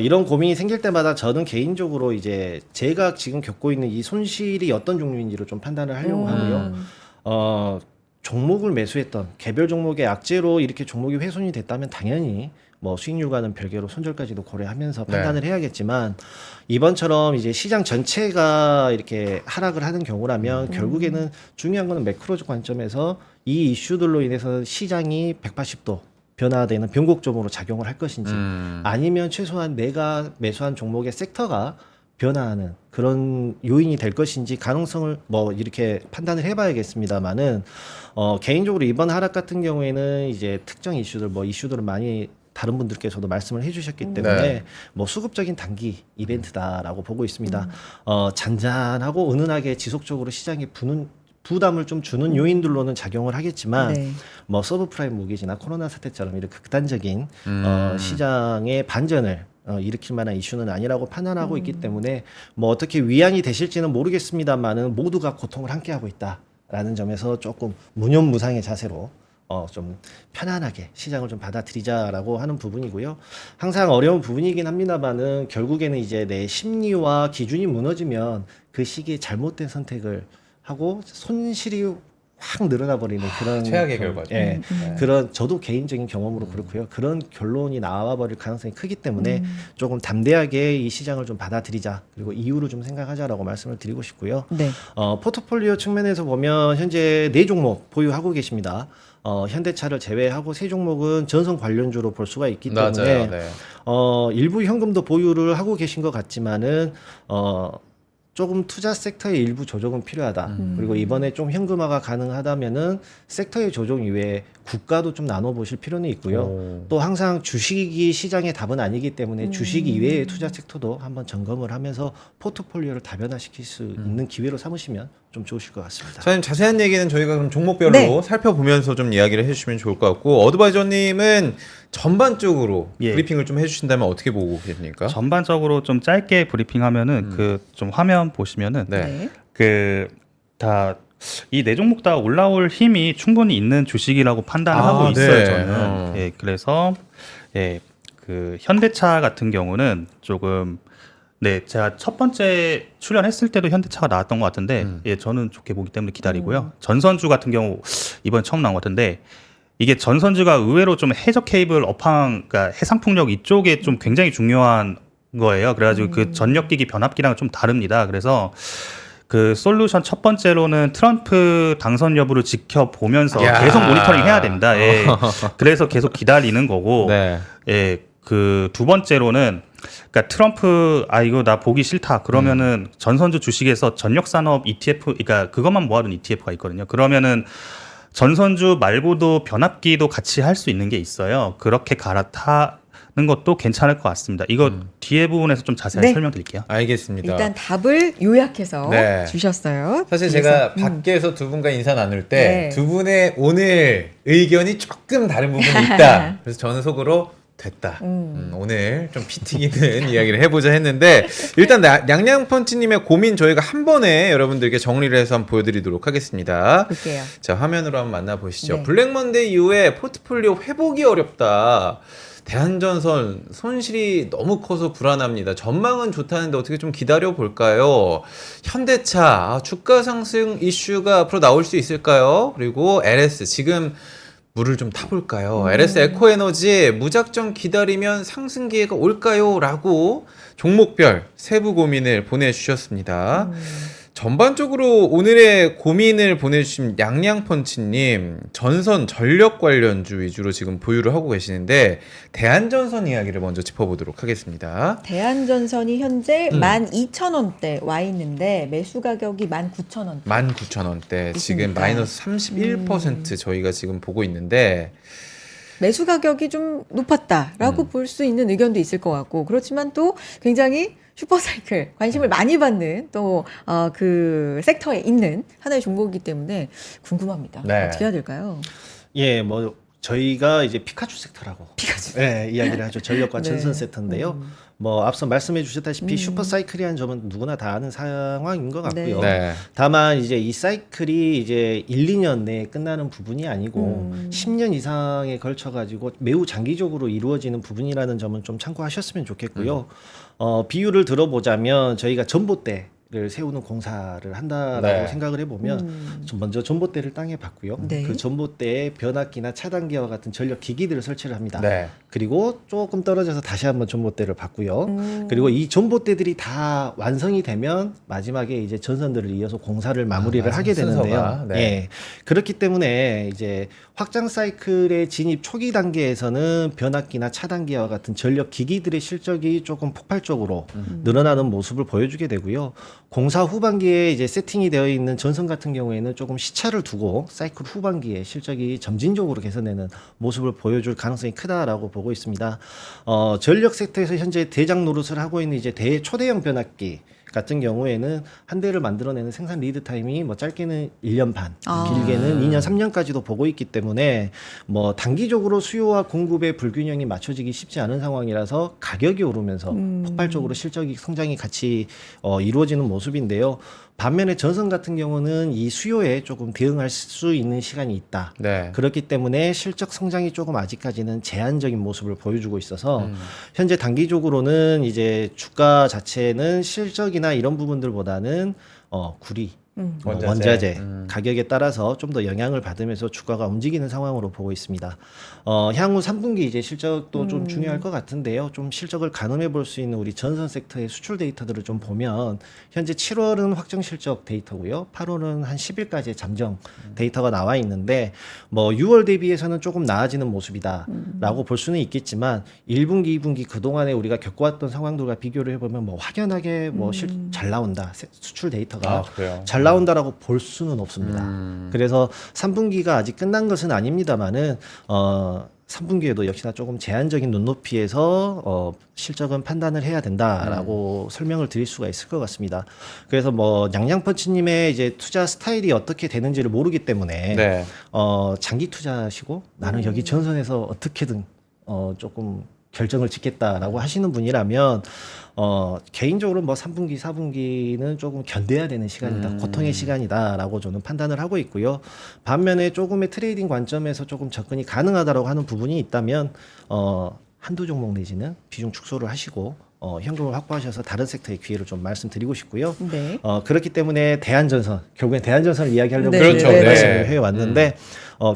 이런 고민이 생길 때마다 저는 개인적으로 이제 제가 지금 겪고 있는 이 손실이 어떤 종류인지를 좀 판단을 하려고 하고요. 종목을 매수했던 개별 종목의 악재로 이렇게 종목이 훼손이 됐다면 당연히 뭐 수익률과는 별개로 손절까지도 고려하면서 판단을 해야겠지만 이번처럼 이제 시장 전체가 이렇게 하락을 하는 경우라면 결국에는 중요한 거는 매크로적 관점에서 이 이슈들로 인해서 시장이 180도 변화되는 변곡점으로 작용을 할 것인지 아니면 최소한 내가 매수한 종목의 섹터가 변화하는 그런 요인이 될 것인지 가능성을 뭐 이렇게 판단을 해봐야겠습니다만은 개인적으로 이번 하락 같은 경우에는 이제 특정 이슈들 뭐 이슈들은 많이 다른 분들께서도 말씀을 해주셨기 때문에 네. 뭐 수급적인 단기 이벤트다라고 보고 있습니다. 잔잔하고 은은하게 지속적으로 시장에 부담을 좀 주는 요인들로는 작용을 하겠지만 네. 뭐 서브프라임 모기지나 코로나 사태처럼 이렇게 극단적인 시장의 반전을 일으킬 만한 이슈는 아니라고 판단하고 있기 때문에 뭐 어떻게 위안이 되실지는 모르겠습니다만은 모두가 고통을 함께하고 있다라는 점에서 조금 무념무상의 자세로 좀 편안하게 시장을 좀 받아들이자라고 하는 부분이고요. 항상 어려운 부분이긴 합니다만은 결국에는 이제 내 심리와 기준이 무너지면 그 시기에 잘못된 선택을 하고 손실이 확 늘어나 버리는 그런 최악의 좀, 결과죠. 예, 그런 저도 개인적인 경험으로 그렇고요. 그런 결론이 나와 버릴 가능성이 크기 때문에 조금 담대하게 이 시장을 좀 받아들이자 그리고 이유를 좀 생각하자라고 말씀을 드리고 싶고요. 네. 포트폴리오 측면에서 보면 현재 4종목 보유하고 계십니다. 현대차를 제외하고 3종목은 전선 관련주로 볼 수가 있기 때문에 맞아요. 네. 일부 현금도 보유를 하고 계신 것 같지만은 조금 투자 섹터의 일부 조정은 필요하다. 그리고 이번에 좀 현금화가 가능하다면은 섹터의 조정 이외에 국가도 좀 나눠 보실 필요는 있고요. 또 항상 주식이 시장의 답은 아니기 때문에 주식 이외의 투자 섹터도 한번 점검을 하면서 포트폴리오를 다변화시킬 수 있는 기회로 삼으시면 좀 좋으실 것 같습니다. 사장님 자세한 얘기는 저희가 그럼 종목별로 네. 살펴보면서 좀 이야기를 해주시면 좋을 것 같고 어드바이저님은 전반적으로 예. 브리핑을 좀 해주신다면 어떻게 보고 계십니까? 전반적으로 좀 짧게 브리핑하면은 그 좀 화면 보시면은 네. 네. 그 다 이 네 종목 다 올라올 힘이 충분히 있는 주식이라고 판단을 아, 하고 있어요. 네. 저는. 예, 그래서 그 현대차 같은 경우는 조금 네, 제가 첫 번째 출연했을 때도 현대차가 나왔던 것 같은데 예, 저는 좋게 보기 때문에 기다리고요. 전선주 같은 경우 이번 처음 나온 것 같은데 이게 전선주가 의외로 좀 해저 케이블 업황, 그러니까 해상풍력 이쪽에 좀 굉장히 중요한 거예요. 그래가지고 그 전력기기 변압기랑은 좀 다릅니다. 그래서 그 솔루션 첫 번째로는 트럼프 당선 여부를 지켜보면서 야. 계속 모니터링 해야 됩니다. 예. 그래서 계속 기다리는 거고, 네. 예. 그 두 번째로는 그러니까 트럼프 이거 나 보기 싫다 그러면은 전선주 주식에서 전력산업 ETF, 그러니까 그것만 모아둔 ETF가 있거든요. 그러면은 전선주 말고도 변압기도 같이 할 수 있는 게 있어요. 그렇게 갈아타는 것도 괜찮을 것 같습니다. 이거 뒤에 부분에서 좀 자세히 네. 설명드릴게요. 알겠습니다. 일단 답을 요약해서 네. 주셨어요. 사실 그래서, 제가 밖에서 두 분과 인사 나눌 때 네. 두 분의 오늘 의견이 조금 다른 부분이 있다. 그래서 저는 속으로 됐다. 오늘 좀 피 튀기는 이야기를 해보자 했는데 일단 냥냥펀치님의 고민 저희가 한 번에 여러분들께 정리를 해서 한번 보여드리도록 하겠습니다. 볼게요. 자 화면으로 한번 만나보시죠. 네. 블랙 먼데이 이후에 포트폴리오 회복이 어렵다. 대한전선 손실이 너무 커서 불안합니다. 전망은 좋다는데 어떻게 좀 기다려 볼까요? 현대차 주가 상승 이슈가 앞으로 나올 수 있을까요? 그리고 LS 지금 물을 좀 타볼까요? LS 에코에너지 무작정 기다리면 상승 기회가 올까요? 라고 종목별 세부 고민을 보내주셨습니다. 전반적으로 오늘의 고민을 보내주신 양양펀치님, 전선 전력 관련주 위주로 지금 보유를 하고 계시는데 대한전선 이야기를 먼저 짚어보도록 하겠습니다. 대한전선이 현재 12,000원대 와 있는데 매수 가격이 19,000원. 19,000원대 지금 있습니다. 마이너스 31% 저희가 지금 보고 있는데 매수 가격이 좀 높았다라고 볼 수 있는 의견도 있을 것 같고 그렇지만 또 굉장히 슈퍼사이클 관심을 많이 받는 또 그 섹터에 있는 하나의 종목이기 때문에 궁금합니다. 네. 어떻게 해야 될까요? 예, 뭐 저희가 이제 피카츄 섹터라고 피카츄. 네, 이야기를 하죠. 전력과 네. 전선 세트인데요. 뭐 앞서 말씀해 주셨다시피 음. 슈퍼사이클이라는 점은 누구나 다 아는 상황인 것 같고요. 네. 다만 이제 이 사이클이 이제 1, 2년 내에 끝나는 부분이 아니고 10년 이상에 걸쳐 가지고 매우 장기적으로 이루어지는 부분이라는 점은 좀 참고하셨으면 좋겠고요. 비유를 들어보자면 저희가 전봇대를 세우는 공사를 한다라고 네. 생각을 해보면 좀 먼저 전봇대를 땅에 박고요. 네. 그 전봇대에 변압기나 차단기와 같은 전력 기기들을 설치를 합니다. 네. 그리고 조금 떨어져서 다시 한번 전봇대를 박고요. 그리고 이 전봇대들이 다 완성이 되면 마지막에 이제 전선들을 이어서 공사를 마무리를 하게 순서가, 되는데요. 네. 예. 그렇기 때문에 이제 확장 사이클의 진입 초기 단계에서는 변압기나 차단기와 같은 전력 기기들의 실적이 조금 폭발적으로 늘어나는 모습을 보여주게 되고요. 공사 후반기에 이제 세팅이 되어 있는 전선 같은 경우에는 조금 시차를 두고 사이클 후반기에 실적이 점진적으로 개선되는 모습을 보여줄 가능성이 크다라고 보고 있습니다. 전력 섹터에서 현재 대장 노릇을 하고 있는 이제 초대형 변압기 같은 경우에는 한 대를 만들어내는 생산 리드 타임이 뭐 짧게는 1년 반, 길게는 2년, 3년까지도 보고 있기 때문에 뭐 단기적으로 수요와 공급의 불균형이 맞춰지기 쉽지 않은 상황이라서 가격이 오르면서 폭발적으로 실적이 성장이 같이 이루어지는 모습인데요. 반면에 전선 같은 경우는 이 수요에 조금 대응할 수 있는 시간이 있다. 네. 그렇기 때문에 실적 성장이 조금 아직까지는 제한적인 모습을 보여주고 있어서 현재 단기적으로는 이제 주가 자체는 실적이나 이런 부분들보다는 구리, 원자재 가격에 따라서 좀 더 영향을 받으면서 주가가 움직이는 상황으로 보고 있습니다. 향후 3분기 이제 실적도 좀 중요할 것 같은데요. 좀 실적을 가늠해 볼 수 있는 우리 전선 섹터의 수출 데이터들을 좀 보면 현재 7월은 확정 실적 데이터고요. 8월은 한 10일까지의 잠정 데이터가 나와 있는데 뭐 6월 대비해서는 조금 나아지는 모습이다라고 볼 수는 있겠지만 1분기, 2분기 그동안에 우리가 겪어왔던 상황들과 비교를 해보면 뭐 확연하게 뭐 잘 나온다. 수출 데이터가 그래요. 잘 나온다라고 볼 수는 없습니다. 그래서 3분기가 아직 끝난 것은 아닙니다만은 3분기에도 역시나 조금 제한적인 눈높이에서 실적은 판단을 해야 된다라고 설명을 드릴 수가 있을 것 같습니다. 그래서 뭐 양양펀치님의 이제 투자 스타일이 어떻게 되는지를 모르기 때문에 네. 장기 투자하시고 나는 여기 전선에서 어떻게든 조금 결정을 짓겠다라고 하시는 분이라면 개인적으로 뭐 3분기, 4분기는 조금 견뎌야 되는 시간이다. 고통의 시간이다라고 저는 판단을 하고 있고요. 반면에 조금의 트레이딩 관점에서 조금 접근이 가능하다라고 하는 부분이 있다면 한두 종목 내지는 비중 축소를 하시고 현금을 확보하셔서 다른 섹터의 기회를 좀 말씀드리고 싶고요. 네. 그렇기 때문에 대한전선, 결국엔 대한전선을 이야기하려고 네, 그렇죠. 네, 네. 말씀을 해왔는데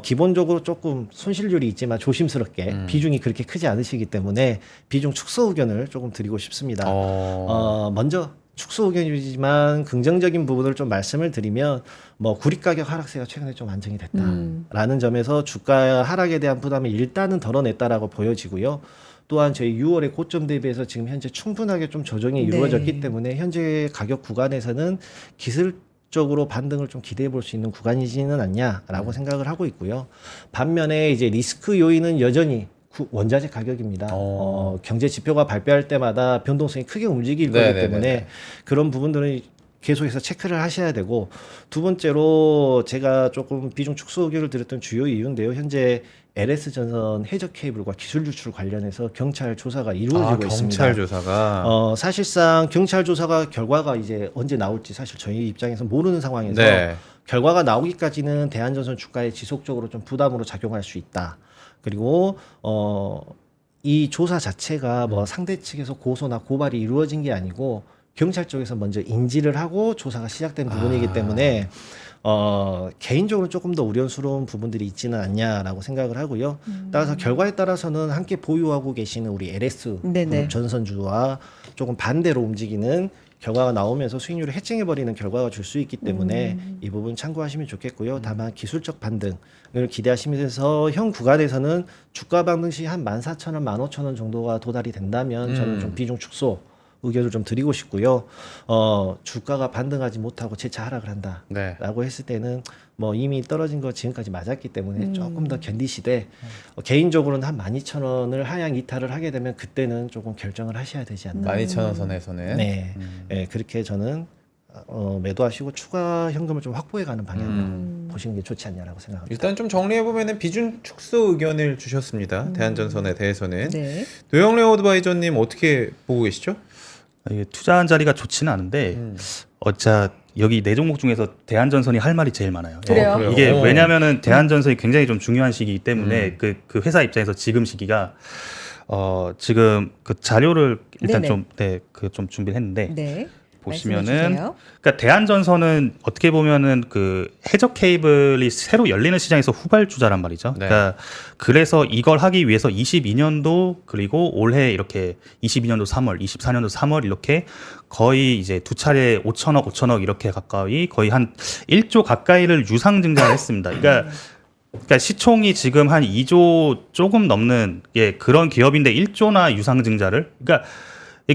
기본적으로 조금 손실률이 있지만 조심스럽게 비중이 그렇게 크지 않으시기 때문에 비중 축소 의견을 조금 드리고 싶습니다. 먼저 축소 의견이지만 긍정적인 부분을 좀 말씀을 드리면 뭐 구리 가격 하락세가 최근에 좀 안정이 됐다라는 점에서 주가 하락에 대한 부담을 일단은 덜어냈다라고 보여지고요. 또한 저희 6월의 고점 대비해서 지금 현재 충분하게 좀 조정이 이루어졌기 때문에 현재 가격 구간에서는 기술적으로 반등을 좀 기대해 볼 수 있는 구간이지는 않냐라고 생각을 하고 있고요. 반면에 이제 리스크 요인은 여전히 원자재 가격입니다. 경제 지표가 발표할 때마다 변동성이 크게 움직일 거기 때문에 그런 부분들은 계속해서 체크를 하셔야 되고, 두 번째로 제가 조금 비중 축소 의견을 드렸던 주요 이유인데요. 현재 LS 전선 해적 케이블과 기술 유출 관련해서 경찰 조사가 이루어지고 있습니다. 경찰 조사가 사실상 경찰 조사가 결과가 이제 언제 나올지 사실 저희 입장에서 모르는 상황에서 네. 결과가 나오기까지는 대한전선 주가에 지속적으로 좀 부담으로 작용할 수 있다. 그리고 이 조사 자체가 뭐 상대 측에서 고소나 고발이 이루어진 게 아니고 경찰 쪽에서 먼저 인지를 하고 조사가 시작된 부분이기 때문에 개인적으로 조금 더 우려스러운 부분들이 있지는 않냐라고 생각을 하고요. 따라서 결과에 따라서는 함께 보유하고 계시는 우리 LS 네네. 그룹 전선주와 조금 반대로 움직이는 결과가 나오면서 수익률을 해칭해버리는 결과가 줄 수 있기 때문에 이 부분 참고하시면 좋겠고요. 다만 기술적 반등을 기대하시면서 현 구간에서는 주가 반등 시 한 14,000원, 15,000원 정도가 도달이 된다면 저는 좀 비중 축소 의견을 좀 드리고 싶고요. 주가가 반등하지 못하고 재차 하락을 한다라고 했을 때는 뭐 이미 떨어진 거 지금까지 맞았기 때문에 조금 더 견디시되 개인적으로는 한 12,000원을 하향 이탈을 하게 되면 그때는 조금 결정을 하셔야 되지 않나. 12,000원 선에서는 네, 네, 그렇게 저는 매도하시고 추가 현금을 좀 확보해가는 방향으로 보시는 게 좋지 않냐라고 생각합니다. 일단 좀 정리해 보면은 비중 축소 의견을 주셨습니다. 대한전선에 대해서는 네. 노영래 어드바이저님 어떻게 보고 계시죠? 이게 투자한 자리가 좋지는 않은데 여기 네 종목 중에서 대한전선이 할 말이 제일 많아요. 그래요? 그래요? 이게 오. 왜냐하면은 대한전선이 굉장히 좀 중요한 시기이기 때문에 그 회사 입장에서 지금 시기가 지금 그 자료를 일단 네네. 좀 준비를 했는데 네. 보시면은 말씀해 주세요. 그러니까 대한전선은 어떻게 보면은 그 해적 케이블이 새로 열리는 시장에서 후발주자란 말이죠. 네. 그러니까 그래서 이걸 하기 위해서 22년도 그리고 올해 이렇게 22년도 3월, 24년도 3월 이렇게 거의 이제 두 차례 5천억 이렇게 가까이 거의 한 1조 가까이를 유상증자를 했습니다. 그러니까 시총이 지금 한 2조 조금 넘는 그런 기업인데 1조나 유상증자를 그러니까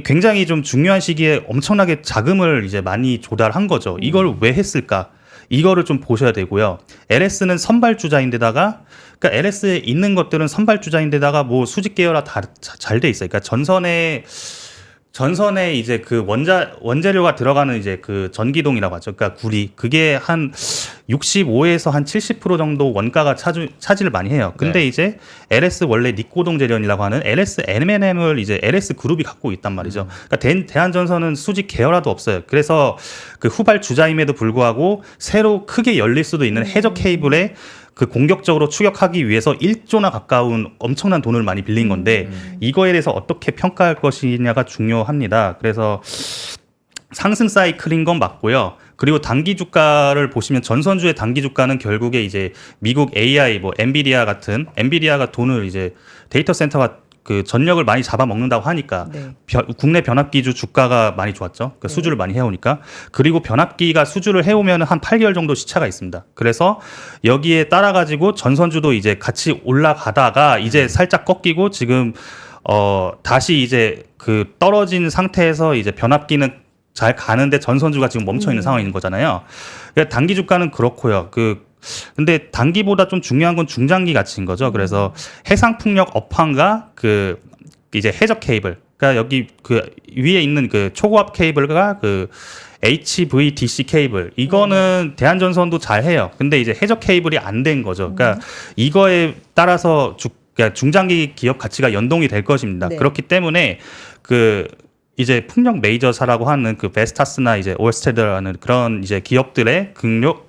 굉장히 좀 중요한 시기에 엄청나게 자금을 이제 많이 조달한 거죠. 이걸 왜 했을까? 이거를 좀 보셔야 되고요. LS는 선발주자인데다가, 그러니까 LS에 있는 것들은 선발주자인데다가 뭐 수직 계열화 다 잘 돼 있어요. 그러니까 전선에 이제 그 원재료가 들어가는 이제 그 전기동이라고 하죠. 그러니까 구리. 그게 한 65에서 한 70% 정도 원가가 차지를 많이 해요. 근데 네. 이제 LS 원래 니코동 재련이라고 하는 LS M&M을 이제 LS 그룹이 갖고 있단 말이죠. 그러니까 대한전선은 수직 계열화도 없어요. 그래서 그 후발 주자임에도 불구하고 새로 크게 열릴 수도 있는 해적 케이블에 그 공격적으로 추격하기 위해서 1조나 가까운 엄청난 돈을 많이 빌린 건데 이거에 대해서 어떻게 평가할 것이냐가 중요합니다. 그래서 상승 사이클인 건 맞고요. 그리고 단기 주가를 보시면 전선주의 단기 주가는 결국에 이제 미국 AI 뭐 엔비디아가 돈을 이제 데이터 센터가 그 전력을 많이 잡아먹는다고 하니까 네. 국내 변압기주 주가가 많이 좋았죠. 그러니까 수주를 많이 해오니까. 그리고 변압기가 수주를 해오면 한 8개월 정도 시차가 있습니다. 그래서 여기에 따라 가지고 전선주도 이제 같이 올라가다가 이제 살짝 꺾이고 지금 다시 이제 그 떨어진 상태에서 이제 변압기는 잘 가는데 전선주가 지금 멈춰 있는 상황인 거잖아요. 그러니까 단기 주가는 그렇고요. 근데 단기보다 좀 중요한 건 중장기 가치인 거죠. 그래서 해상풍력 업황과 그 이제 해적 케이블, 그러니까 여기 그 위에 있는 그 초고압 케이블과 그 HVDC 케이블 이거는 대한전선도 잘 해요. 근데 이제 해적 케이블이 안 된 거죠. 그러니까 이거에 따라서 그러니까 중장기 기업 가치가 연동이 될 것입니다. 네. 그렇기 때문에 이제 풍력 메이저사라고 하는 그 베스타스나 이제 오스테드라는 그런 이제 기업들의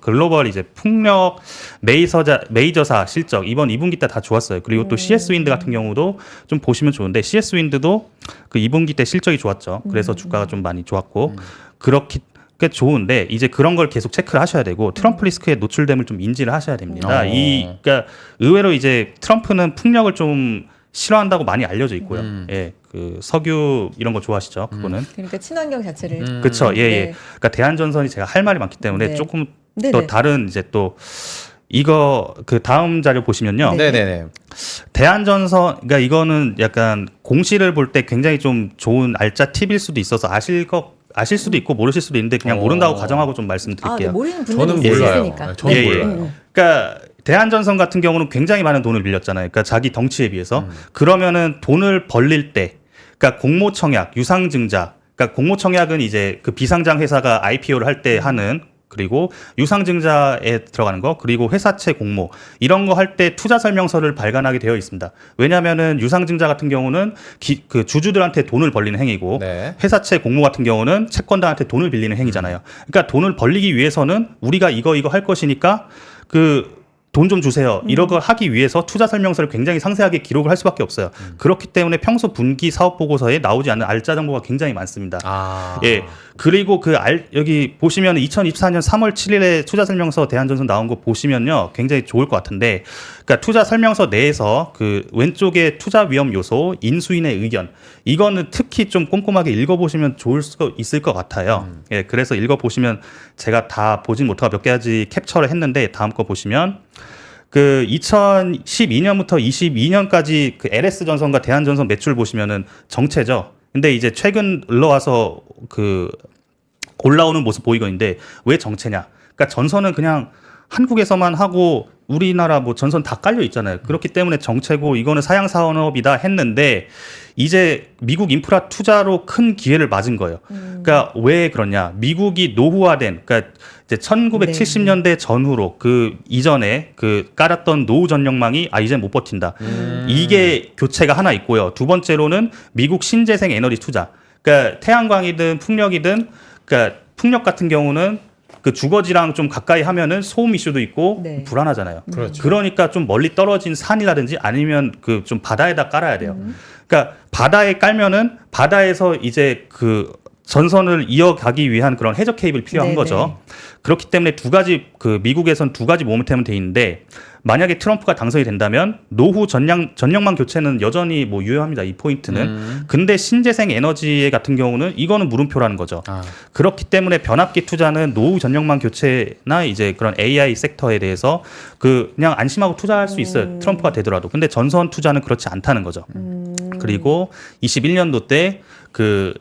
글로벌 이제 풍력 메이저사 실적 이번 2분기 때 다 좋았어요. 그리고 또 CS 윈드 같은 경우도 좀 보시면 좋은데 CS 윈드도 그 2분기 때 실적이 좋았죠. 그래서 주가가 좀 많이 좋았고 그렇게 좋은데 이제 그런 걸 계속 체크를 하셔야 되고 트럼프 리스크에 노출됨을 좀 인지를 하셔야 됩니다. 그러니까 의외로 이제 트럼프는 풍력을 좀 싫어한다고 많이 알려져 있고요. 예, 그 석유 이런 거 좋아하시죠? 그거는. 그러니까 친환경 자체를 그렇죠. 예, 예. 네. 그러니까 대한전선이 제가 할 말이 많기 때문에 네. 조금 네네. 또 다른 이제 또 이거 그 다음 자료 보시면요. 네. 네네네. 대한전선 그러니까 이거는 약간 공시를 볼 때 굉장히 좀 좋은 알짜 팁일 수도 있어서 아실 수도 있고 모르실 수도 있는데 그냥 모른다고 가정하고 좀 네, 말씀드릴게요. 모르는 저는 분들이 몰라요. 있으니까. 저는 예, 예. 몰라요. 그러니까 대한전선 같은 경우는 굉장히 많은 돈을 빌렸잖아요. 그러니까 자기 덩치에 비해서. 그러면은 돈을 벌릴 때, 그러니까 공모청약, 유상증자, 그러니까 공모청약은 이제 그 비상장 회사가 IPO를 할 때 하는 그리고 유상증자에 들어가는 거 그리고 회사채 공모 이런 거 할 때 투자 설명서를 발간하게 되어 있습니다. 왜냐하면은 유상증자 같은 경우는 그 주주들한테 돈을 벌리는 행위고 네. 회사채 공모 같은 경우는 채권단한테 돈을 빌리는 행위잖아요. 그러니까 돈을 벌리기 위해서는 우리가 이거 할 것이니까 돈 좀 주세요. 이런 걸 하기 위해서 투자 설명서를 굉장히 상세하게 기록을 할 수밖에 없어요. 그렇기 때문에 평소 분기 사업 보고서에 나오지 않는 알짜 정보가 굉장히 많습니다. 아. 예. 그리고 여기 보시면 2024년 3월 7일에 투자 설명서 대한전선 나온 거 보시면요. 굉장히 좋을 것 같은데, 그러니까 투자 설명서 내에서 그 왼쪽에 투자 위험 요소, 인수인의 의견, 이거는 특히 좀 꼼꼼하게 읽어보시면 좋을 수 있을 것 같아요. 예. 그래서 읽어보시면 제가 다 보진 못하고 몇 가지 캡처를 했는데 다음 거 보시면 그 2012년부터 22년까지 그 LS전선과 대한전선 매출 보시면은 정체죠. 근데 이제 최근 올라와서 그 올라오는 모습 보이건데 왜 정체냐? 그러니까 전선은 그냥 한국에서만 하고 우리나라 뭐 전선 다 깔려 있잖아요. 그렇기 때문에 정체고 이거는 사양 산업이다 했는데 이제 미국 인프라 투자로 큰 기회를 맞은 거예요. 그러니까 왜 그러냐? 미국이 노후화된, 그러니까 이제 1970년대 전후로 그 이전에 그 깔았던 노후 전력망이 이제 못 버틴다. 이게 교체가 하나 있고요. 두 번째로는 미국 신재생 에너지 투자. 그러니까 태양광이든 풍력이든, 그러니까 풍력 같은 경우는 그 주거지랑 좀 가까이 하면은 소음 이슈도 있고 네. 불안하잖아요. 그렇죠. 그러니까 좀 멀리 떨어진 산이라든지 아니면 그 좀 바다에다 깔아야 돼요. 그러니까 바다에 깔면은 바다에서 이제 그 전선을 이어가기 위한 그런 해저 케이블 필요한 네네. 거죠. 그렇기 때문에 두 가지, 그 미국에선 두 가지 모멘텀은 돼 있는데 만약에 트럼프가 당선이 된다면 노후 전력망 교체는 여전히 뭐 유효합니다. 이 포인트는. 근데 신재생 에너지 같은 경우는 이거는 물음표라는 거죠. 아. 그렇기 때문에 변압기 투자는 노후 전력망 교체나 이제 그런 AI 섹터에 대해서 그냥 안심하고 투자할 수 있어요. 트럼프가 되더라도. 근데 전선 투자는 그렇지 않다는 거죠. 그리고 21년도 때 그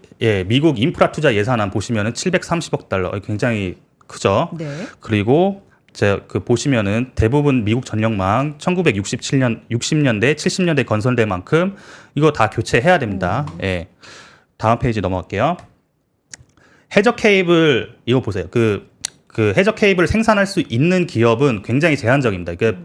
미국 인프라 투자 예산안 보시면은 730억 달러. 굉장히 크죠. 네. 그리고 그 보시면은 대부분 미국 전력망 60년대, 70년대 건설된 만큼 이거 다 교체해야 됩니다. 예. 다음 페이지 넘어갈게요. 해저 케이블 이거 보세요. 그 해저 케이블 생산할 수 있는 기업은 굉장히 제한적입니다. 그러니까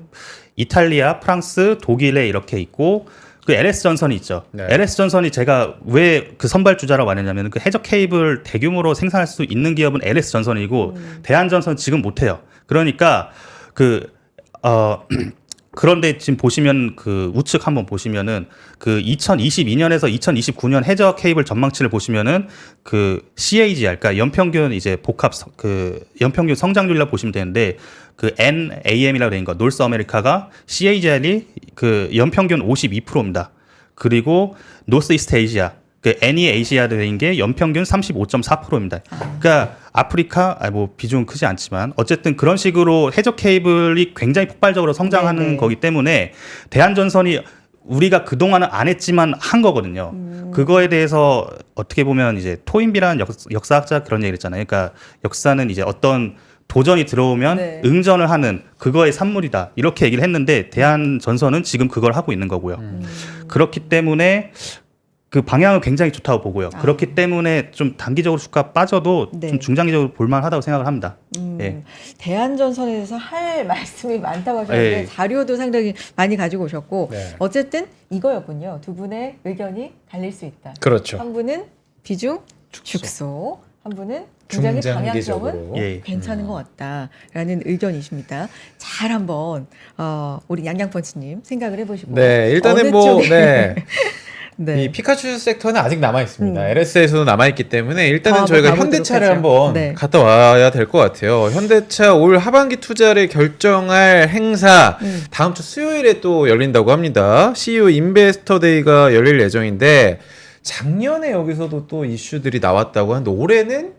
이탈리아, 프랑스, 독일에 이렇게 있고 그 LS전선이 있죠. 네. LS전선이 제가 왜 그 선발 주자라고 말했냐면 그 해저 케이블 대규모로 생산할 수 있는 기업은 LS전선이고 대한전선 지금 못해요. 그러니까 그런데 지금 보시면 그 우측 한번 보시면은 그 2022년에서 2029년 해저 케이블 전망치를 보시면은 그 CAGR, 그러니까 연평균 이제 복합 그 연평균 성장률이라고 보시면 되는데 그 NAM이라고 되는 거, 노스 아메리카가 CAGR이 그 연평균 52%입니다. 그리고 노스 이스트 아시아, 그 NEA시아 되는 게 연평균 35.4%입니다. 그러니까 아프리카 뭐 비중은 크지 않지만 어쨌든 그런 식으로 해저 케이블이 굉장히 폭발적으로 성장하는 네네. 거기 때문에 대한전선이 우리가 그동안은 안 했지만 한 거거든요. 그거에 대해서 어떻게 보면 이제 토인비라는 역사학자 그런 얘기를 했잖아요. 그러니까 역사는 이제 어떤 도전이 들어오면 네. 응전을 하는 그거의 산물이다. 이렇게 얘기를 했는데 대한전선은 지금 그걸 하고 있는 거고요. 그렇기 때문에 그 방향은 굉장히 좋다고 보고요. 그렇기 때문에 좀 단기적으로 주가 빠져도 네. 좀 중장기적으로 볼만하다고 생각을 합니다. 예. 대한전선에 대해서 할 말씀이 많다고 하셨는데 예. 자료도 상당히 많이 가지고 오셨고 네. 어쨌든 이거였군요. 두 분의 의견이 갈릴 수 있다. 그렇죠. 한 분은 비중 축소, 한 분은 굉장히 방향성은 중장기적으로. 예. 괜찮은 것 같다라는 의견이십니다. 잘 한번 우리 양양펀치님 생각을 해보시고 네, 일단은 어느 뭐 쪽에 네. 네. 이 피카츄 섹터는 아직 남아 있습니다. LS에서도 남아 있기 때문에 일단은 한번 저희가 가보도록 현대차를 하죠. 한번 네. 갔다 와야 될 것 같아요. 현대차 올 하반기 투자를 결정할 행사 다음 주 수요일에 또 열린다고 합니다. CU 인베스터 데이가 열릴 예정인데 작년에 여기서도 또 이슈들이 나왔다고 하는데 올해는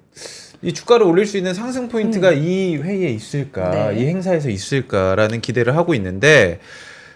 이 주가를 올릴 수 있는 상승 포인트가 이 회의에 있을까, 네. 이 행사에서 있을까라는 기대를 하고 있는데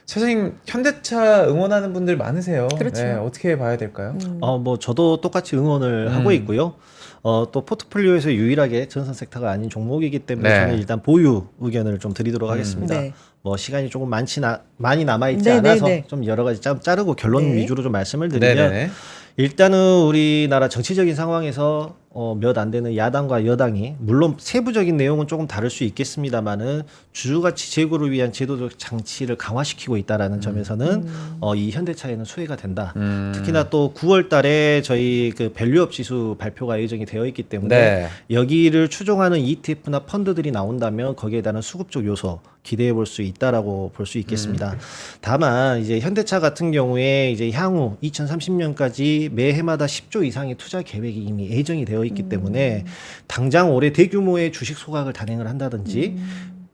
사장님 현대차 응원하는 분들 많으세요. 그렇죠. 네, 어떻게 봐야 될까요? 뭐 저도 똑같이 응원을 하고 있고요. 또 포트폴리오에서 유일하게 전선 섹터가 아닌 종목이기 때문에 네. 저는 일단 보유 의견을 좀 드리도록 하겠습니다. 네. 뭐 시간이 조금 많이 남아 있지 네, 네, 않아서 네. 좀 여러 가지 자르고 결론 네. 위주로 좀 말씀을 드리면 네네네. 일단은 우리나라 정치적인 상황에서 몇 안 되는 야당과 여당이 물론 세부적인 내용은 조금 다를 수 있겠습니다만은 주주가치 제고를 위한 제도적 장치를 강화시키고 있다라는 점에서는 이 현대차에는 수혜가 된다. 특히나 또 9월달에 저희 그 밸류업 지수 발표가 예정이 되어 있기 때문에 네. 여기를 추종하는 ETF나 펀드들이 나온다면 거기에 대한 수급적 요소 기대해 볼 수 있다라고 볼 수 있겠습니다. 다만 이제 현대차 같은 경우에 이제 향후 2030년까지 매해마다 10조 이상의 투자 계획이 이미 예정이 되어 있기 때문에 당장 올해 대규모의 주식 소각을 단행을 한다든지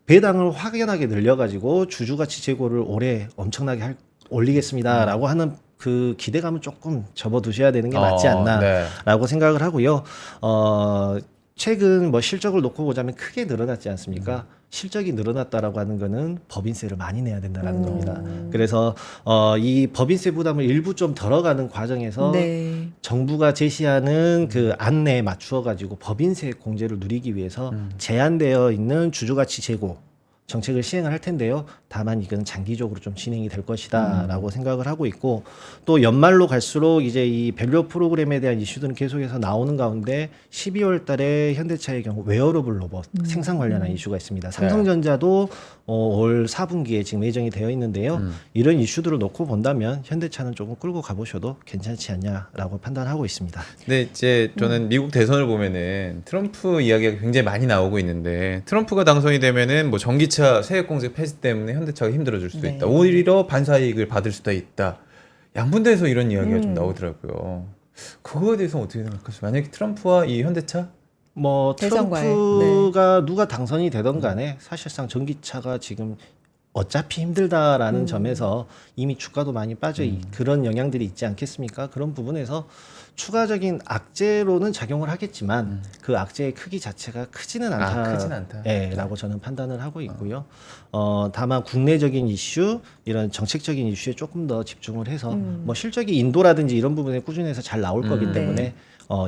배당을 확연하게 늘려가지고 주주가치 제고를 올해 엄청나게 올리겠습니다라고 하는 그 기대감은 조금 접어두셔야 되는 게 맞지 않나라고 네. 생각을 하고요. 최근 뭐 실적을 놓고 보자면 크게 늘어났지 않습니까? 실적이 늘어났다라고 하는 거는 법인세를 많이 내야 된다라는 겁니다. 그래서 이 법인세 부담을 일부 좀 덜어가는 과정에서 네. 정부가 제시하는 그 안내에 맞추어 가지고 법인세 공제를 누리기 위해서 제한되어 있는 주주가치 제고 정책을 시행을 할 텐데요. 다만 이건 장기적으로 좀 진행이 될 것이다라고 생각을 하고 있고 또 연말로 갈수록 이제 이 밸류 프로그램에 대한 이슈들은 계속해서 나오는 가운데 12월 달에 현대차의 경우 웨어러블 로봇 생산 관련한 이슈가 있습니다. 삼성전자도 올 4분기에 지금 예정이 되어 있는데요. 이런 이슈들을 놓고 본다면 현대차는 조금 끌고 가보셔도 괜찮지 않냐라고 판단하고 있습니다. 근데 이제 저는 미국 대선을 보면은 트럼프 이야기가 굉장히 많이 나오고 있는데 트럼프가 당선이 되면은 뭐 전기차 세액공제 폐지 때문에 현대차가 힘들어질 수도 네. 있다. 오히려 반사이익을 받을 수도 있다. 양분대에서 이런 이야기가 좀 나오더라고요. 그거에 대해서 어떻게 생각하세요? 만약에 트럼프와 이 현대차? 뭐 대선과의, 트럼프가 누가 당선이 되던 간에 사실상 전기차가 지금 어차피 힘들다라는 점에서 이미 주가도 많이 빠져 그런 영향들이 있지 않겠습니까? 그런 부분에서 추가적인 악재로는 작용을 하겠지만 그 악재의 크기 자체가 크지는 않다. 크진 않다. 예, 라고 저는 판단을 하고 있고요. 다만 국내적인 이슈, 이런 정책적인 이슈에 조금 더 집중을 해서 뭐 실적이 인도라든지 이런 부분에 꾸준해서 잘 나올 거기 때문에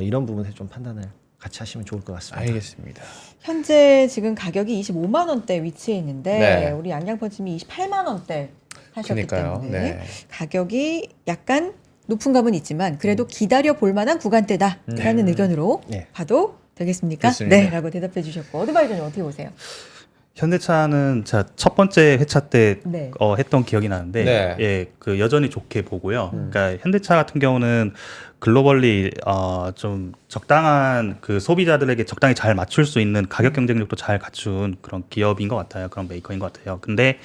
이런 부분에 좀 판단을 같이 하시면 좋을 것 같습니다. 알겠습니다. 현재 지금 가격이 25만 원대 위치해 있는데 네. 우리 양양펀침이 28만 원대 하셨기 그러니까요. 때문에 네. 가격이 약간 높은 감은 있지만 그래도 기다려 볼 만한 구간대다라는 의견으로 네. 봐도 되겠습니까? 좋습니다. 네, 라고 대답해 주셨고 어드바이저는 어떻게 보세요? 현대차는 제가 첫 번째 회차 때 네. 했던 기억이 나는데 네. 예, 그 여전히 좋게 보고요. 그러니까 현대차 같은 경우는 글로벌리 좀 적당한 그 소비자들에게 적당히 잘 맞출 수 있는 가격 경쟁력도 잘 갖춘 그런 기업인 것 같아요. 그런 메이커인 것 같아요. 근데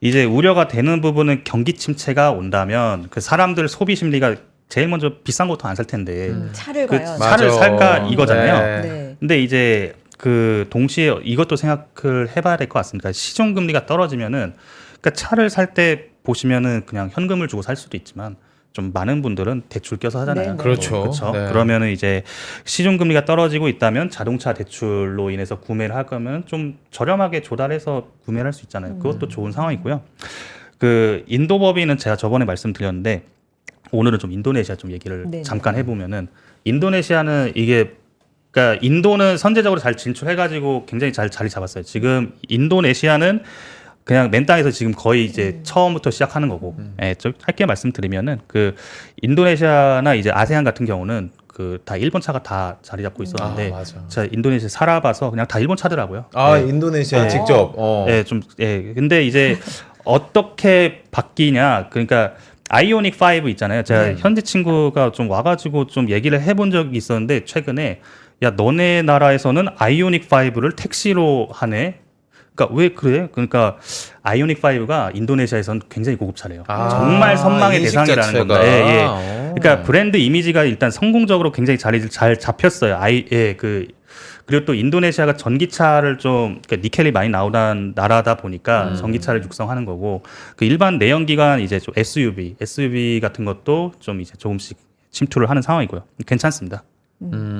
이제 우려가 되는 부분은 경기 침체가 온다면 그 사람들 소비 심리가 제일 먼저 비싼 것도 안 살 텐데 차를 그 과연 차를 맞아. 살까 이거잖아요. 네. 네. 근데 이제 그 동시에 이것도 생각을 해봐야 될 것 같습니다. 시중 금리가 떨어지면은 그러니까 차를 살 때 보시면은 그냥 현금을 주고 살 수도 있지만 좀 많은 분들은 대출 껴서 하잖아요. 네, 네. 그렇죠. 그렇죠. 네. 그러면은 이제 시중 금리가 떨어지고 있다면 자동차 대출로 인해서 구매를 할 거면 좀 저렴하게 조달해서 구매를 할 수 있잖아요. 그것도 좋은 상황이고요. 그 인도 법인은 제가 저번에 말씀드렸는데 오늘은 좀 인도네시아 좀 얘기를 네네. 잠깐 해보면은 인도네시아는 이게 그러니까 인도는 선제적으로 잘 진출해가지고 굉장히 잘 자리 잡았어요. 지금 인도네시아는 그냥 맨 땅에서 지금 거의 이제 처음부터 시작하는 거고, 예, 좀 짧게 말씀드리면은 그 인도네시아나 이제 아세안 같은 경우는 그 다 일본 차가 다 자리 잡고 있었는데, 맞아. 제가 인도네시아 살아봐서 그냥 다 일본 차더라고요. 아, 예. 인도네시아 네. 직접. 예, 좀, 예. 근데 이제 어떻게 바뀌냐. 그러니까 아이오닉 5 있잖아요. 제가 현지 친구가 좀 와가지고 좀 얘기를 해본 적이 있었는데, 최근에 야, 너네 나라에서는 아이오닉 5를 택시로 하네? 그러니까 왜 그래? 그러니까 아이오닉 5가 인도네시아에서는 굉장히 고급차래요. 정말 선망의 인식 대상이라는 자체가. 겁니다. 예, 예. 어. 그러니까 브랜드 이미지가 일단 성공적으로 굉장히 자리를 잘 잡혔어요. 그리고 또 인도네시아가 전기차를 좀 그러니까 니켈이 많이 나오는 나라다 보니까 전기차를 육성하는 거고 그 일반 내연기관 이제 좀 SUV 같은 것도 좀 이제 조금씩 침투를 하는 상황이고요. 괜찮습니다.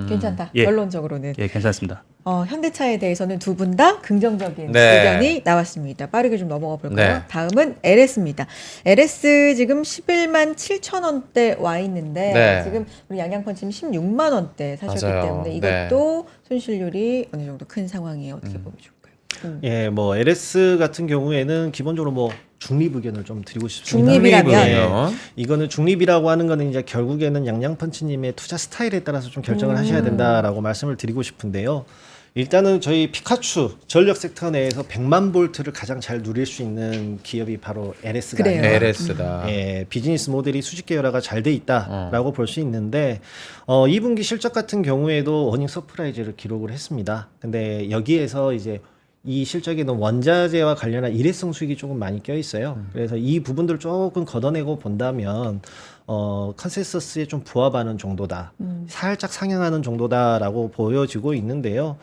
괜찮다. 예. 결론적으로는 예, 괜찮습니다. 현대차에 대해서는 두 분 다 긍정적인 네. 의견이 나왔습니다. 빠르게 좀 넘어가 볼까요? 네. 다음은 LS입니다. LS 지금 11만 7천 원대 와 있는데 네. 지금 우리 양양펀침 16만 원대 사셨기 맞아요. 때문에 이것도 손실률이 어느 정도 큰 상황이에요. 어떻게 보면 좋을까요? 예, 뭐 LS 같은 경우에는 기본적으로 뭐 중립 의견을 좀 드리고 싶습니다. 중립이라면? 중립이면. 이거는 중립이라고 하는 거는 이제 결국에는 양양펀치님의 투자 스타일에 따라서 좀 결정을 하셔야 된다라고 말씀을 드리고 싶은데요. 일단은 저희 피카츄 전력 섹터 내에서 100만 볼트를 가장 잘 누릴 수 있는 기업이 바로 LS가 그래요. 아닌가. LS다. 예, 비즈니스 모델이 수직 계열화가 잘 돼 있다라고 볼 수 있는데 2분기 실적 같은 경우에도 어닝 서프라이즈를 기록을 했습니다. 근데 여기에서 이제 이 실적에는 원자재와 관련한 일회성 수익이 조금 많이 껴 있어요. 그래서 이 부분들 조금 걷어내고 본다면 컨센서스에 좀 부합하는 정도다. 살짝 상향하는 정도다라고 보여지고 있는데요.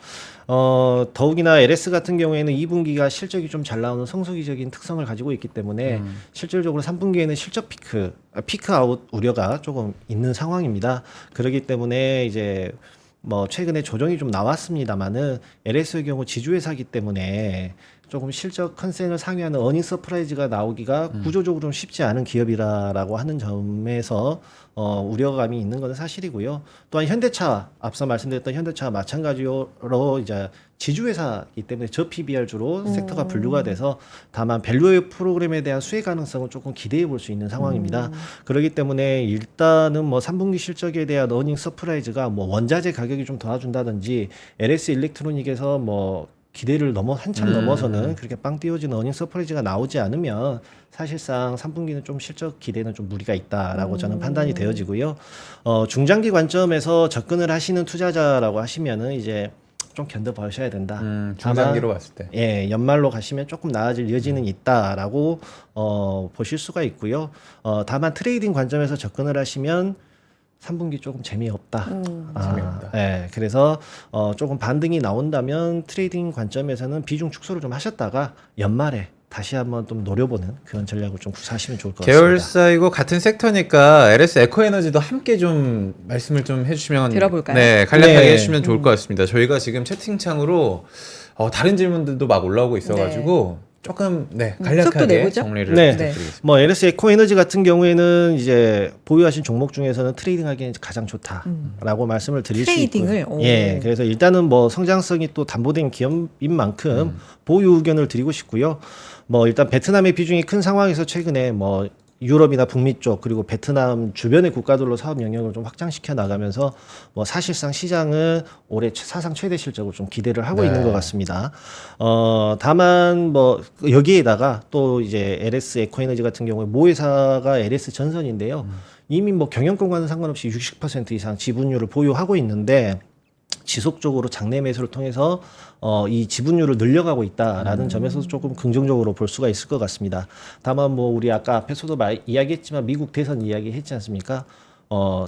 더욱이나 LS 같은 경우에는 2분기가 실적이 좀 잘 나오는 성수기적인 특성을 가지고 있기 때문에 실질적으로 3분기에는 실적 피크 아웃 우려가 조금 있는 상황입니다. 그렇기 때문에 이제 뭐 최근에 조정이 좀 나왔습니다만은 LS의 경우 지주회사이기 때문에 조금 실적 컨센을 상회하는 어닝 서프라이즈가 나오기가 구조적으로 좀 쉽지 않은 기업이라고 하는 점에서 우려감이 있는 것은 사실이고요. 또한 현대차 앞서 말씀드렸던 현대차와 마찬가지로 이제 지주회사이기 때문에 저 PBR주로 섹터가 분류가 돼서 다만 밸류웨이 프로그램에 대한 수혜 가능성은 조금 기대해 볼 수 있는 상황입니다. 그렇기 때문에 일단은 뭐 3분기 실적에 대한 어닝 서프라이즈가 뭐 원자재 가격이 좀 도와준다든지 LS 일렉트로닉에서 뭐 기대를 한참 넘어서는 그렇게 빵 띄워지는 어닝 서프라이즈가 나오지 않으면 사실상 3분기는 좀 실적 기대는 좀 무리가 있다라고 저는 판단이 되어지고요. 중장기 관점에서 접근을 하시는 투자자라고 하시면은 이제 좀 견뎌보셔야 된다. 중장기로 봤을 때. 예, 연말로 가시면 조금 나아질 여지는 있다라고 보실 수가 있고요. 다만 트레이딩 관점에서 접근을 하시면 3분기 조금 재미없다. 재미없다. 예, 그래서 조금 반등이 나온다면 트레이딩 관점에서는 비중 축소를 좀 하셨다가 연말에 다시 한번 좀 노려보는 그런 전략을 좀 구사하시면 좋을 것 같습니다. 계열사이고 같은 섹터니까 LS 에코에너지도 함께 좀 말씀을 좀 해주시면 들어볼까요? 네, 간략하게 네. 해주시면 좋을 것 같습니다. 저희가 지금 채팅창으로 다른 질문들도 막 올라오고 있어가지고 조금 속도 간략하게 내보죠? 정리를 네. 부탁드리겠습니다. 뭐 LS 에코에너지 같은 경우에는 이제 보유하신 종목 중에서는 트레이딩하기엔 가장 좋다라고 말씀을 드릴 트레이딩을? 수 있고요. 오. 예, 그래서 일단은 뭐 성장성이 또 담보된 기업인 만큼 보유 의견을 드리고 싶고요. 뭐 일단 베트남의 비중이 큰 상황에서 최근에 뭐 유럽이나 북미 쪽 그리고 베트남 주변의 국가들로 사업 영역을 좀 확장시켜 나가면서 뭐 사실상 시장은 올해 사상 최대 실적을 좀 기대를 하고 네. 있는 것 같습니다. 다만 뭐 여기에다가 또 이제 LS 에코에너지 같은 경우에 모회사가 LS 전선인데요. 이미 뭐 경영권과는 상관없이 60% 이상 지분율을 보유하고 있는데 지속적으로 장내 매수를 통해서 이 지분율을 늘려가고 있다라는 점에서도 조금 긍정적으로 볼 수가 있을 것 같습니다. 다만 뭐 우리 아까 앞에서도 이야기했지만 미국 대선 이야기했지 않습니까?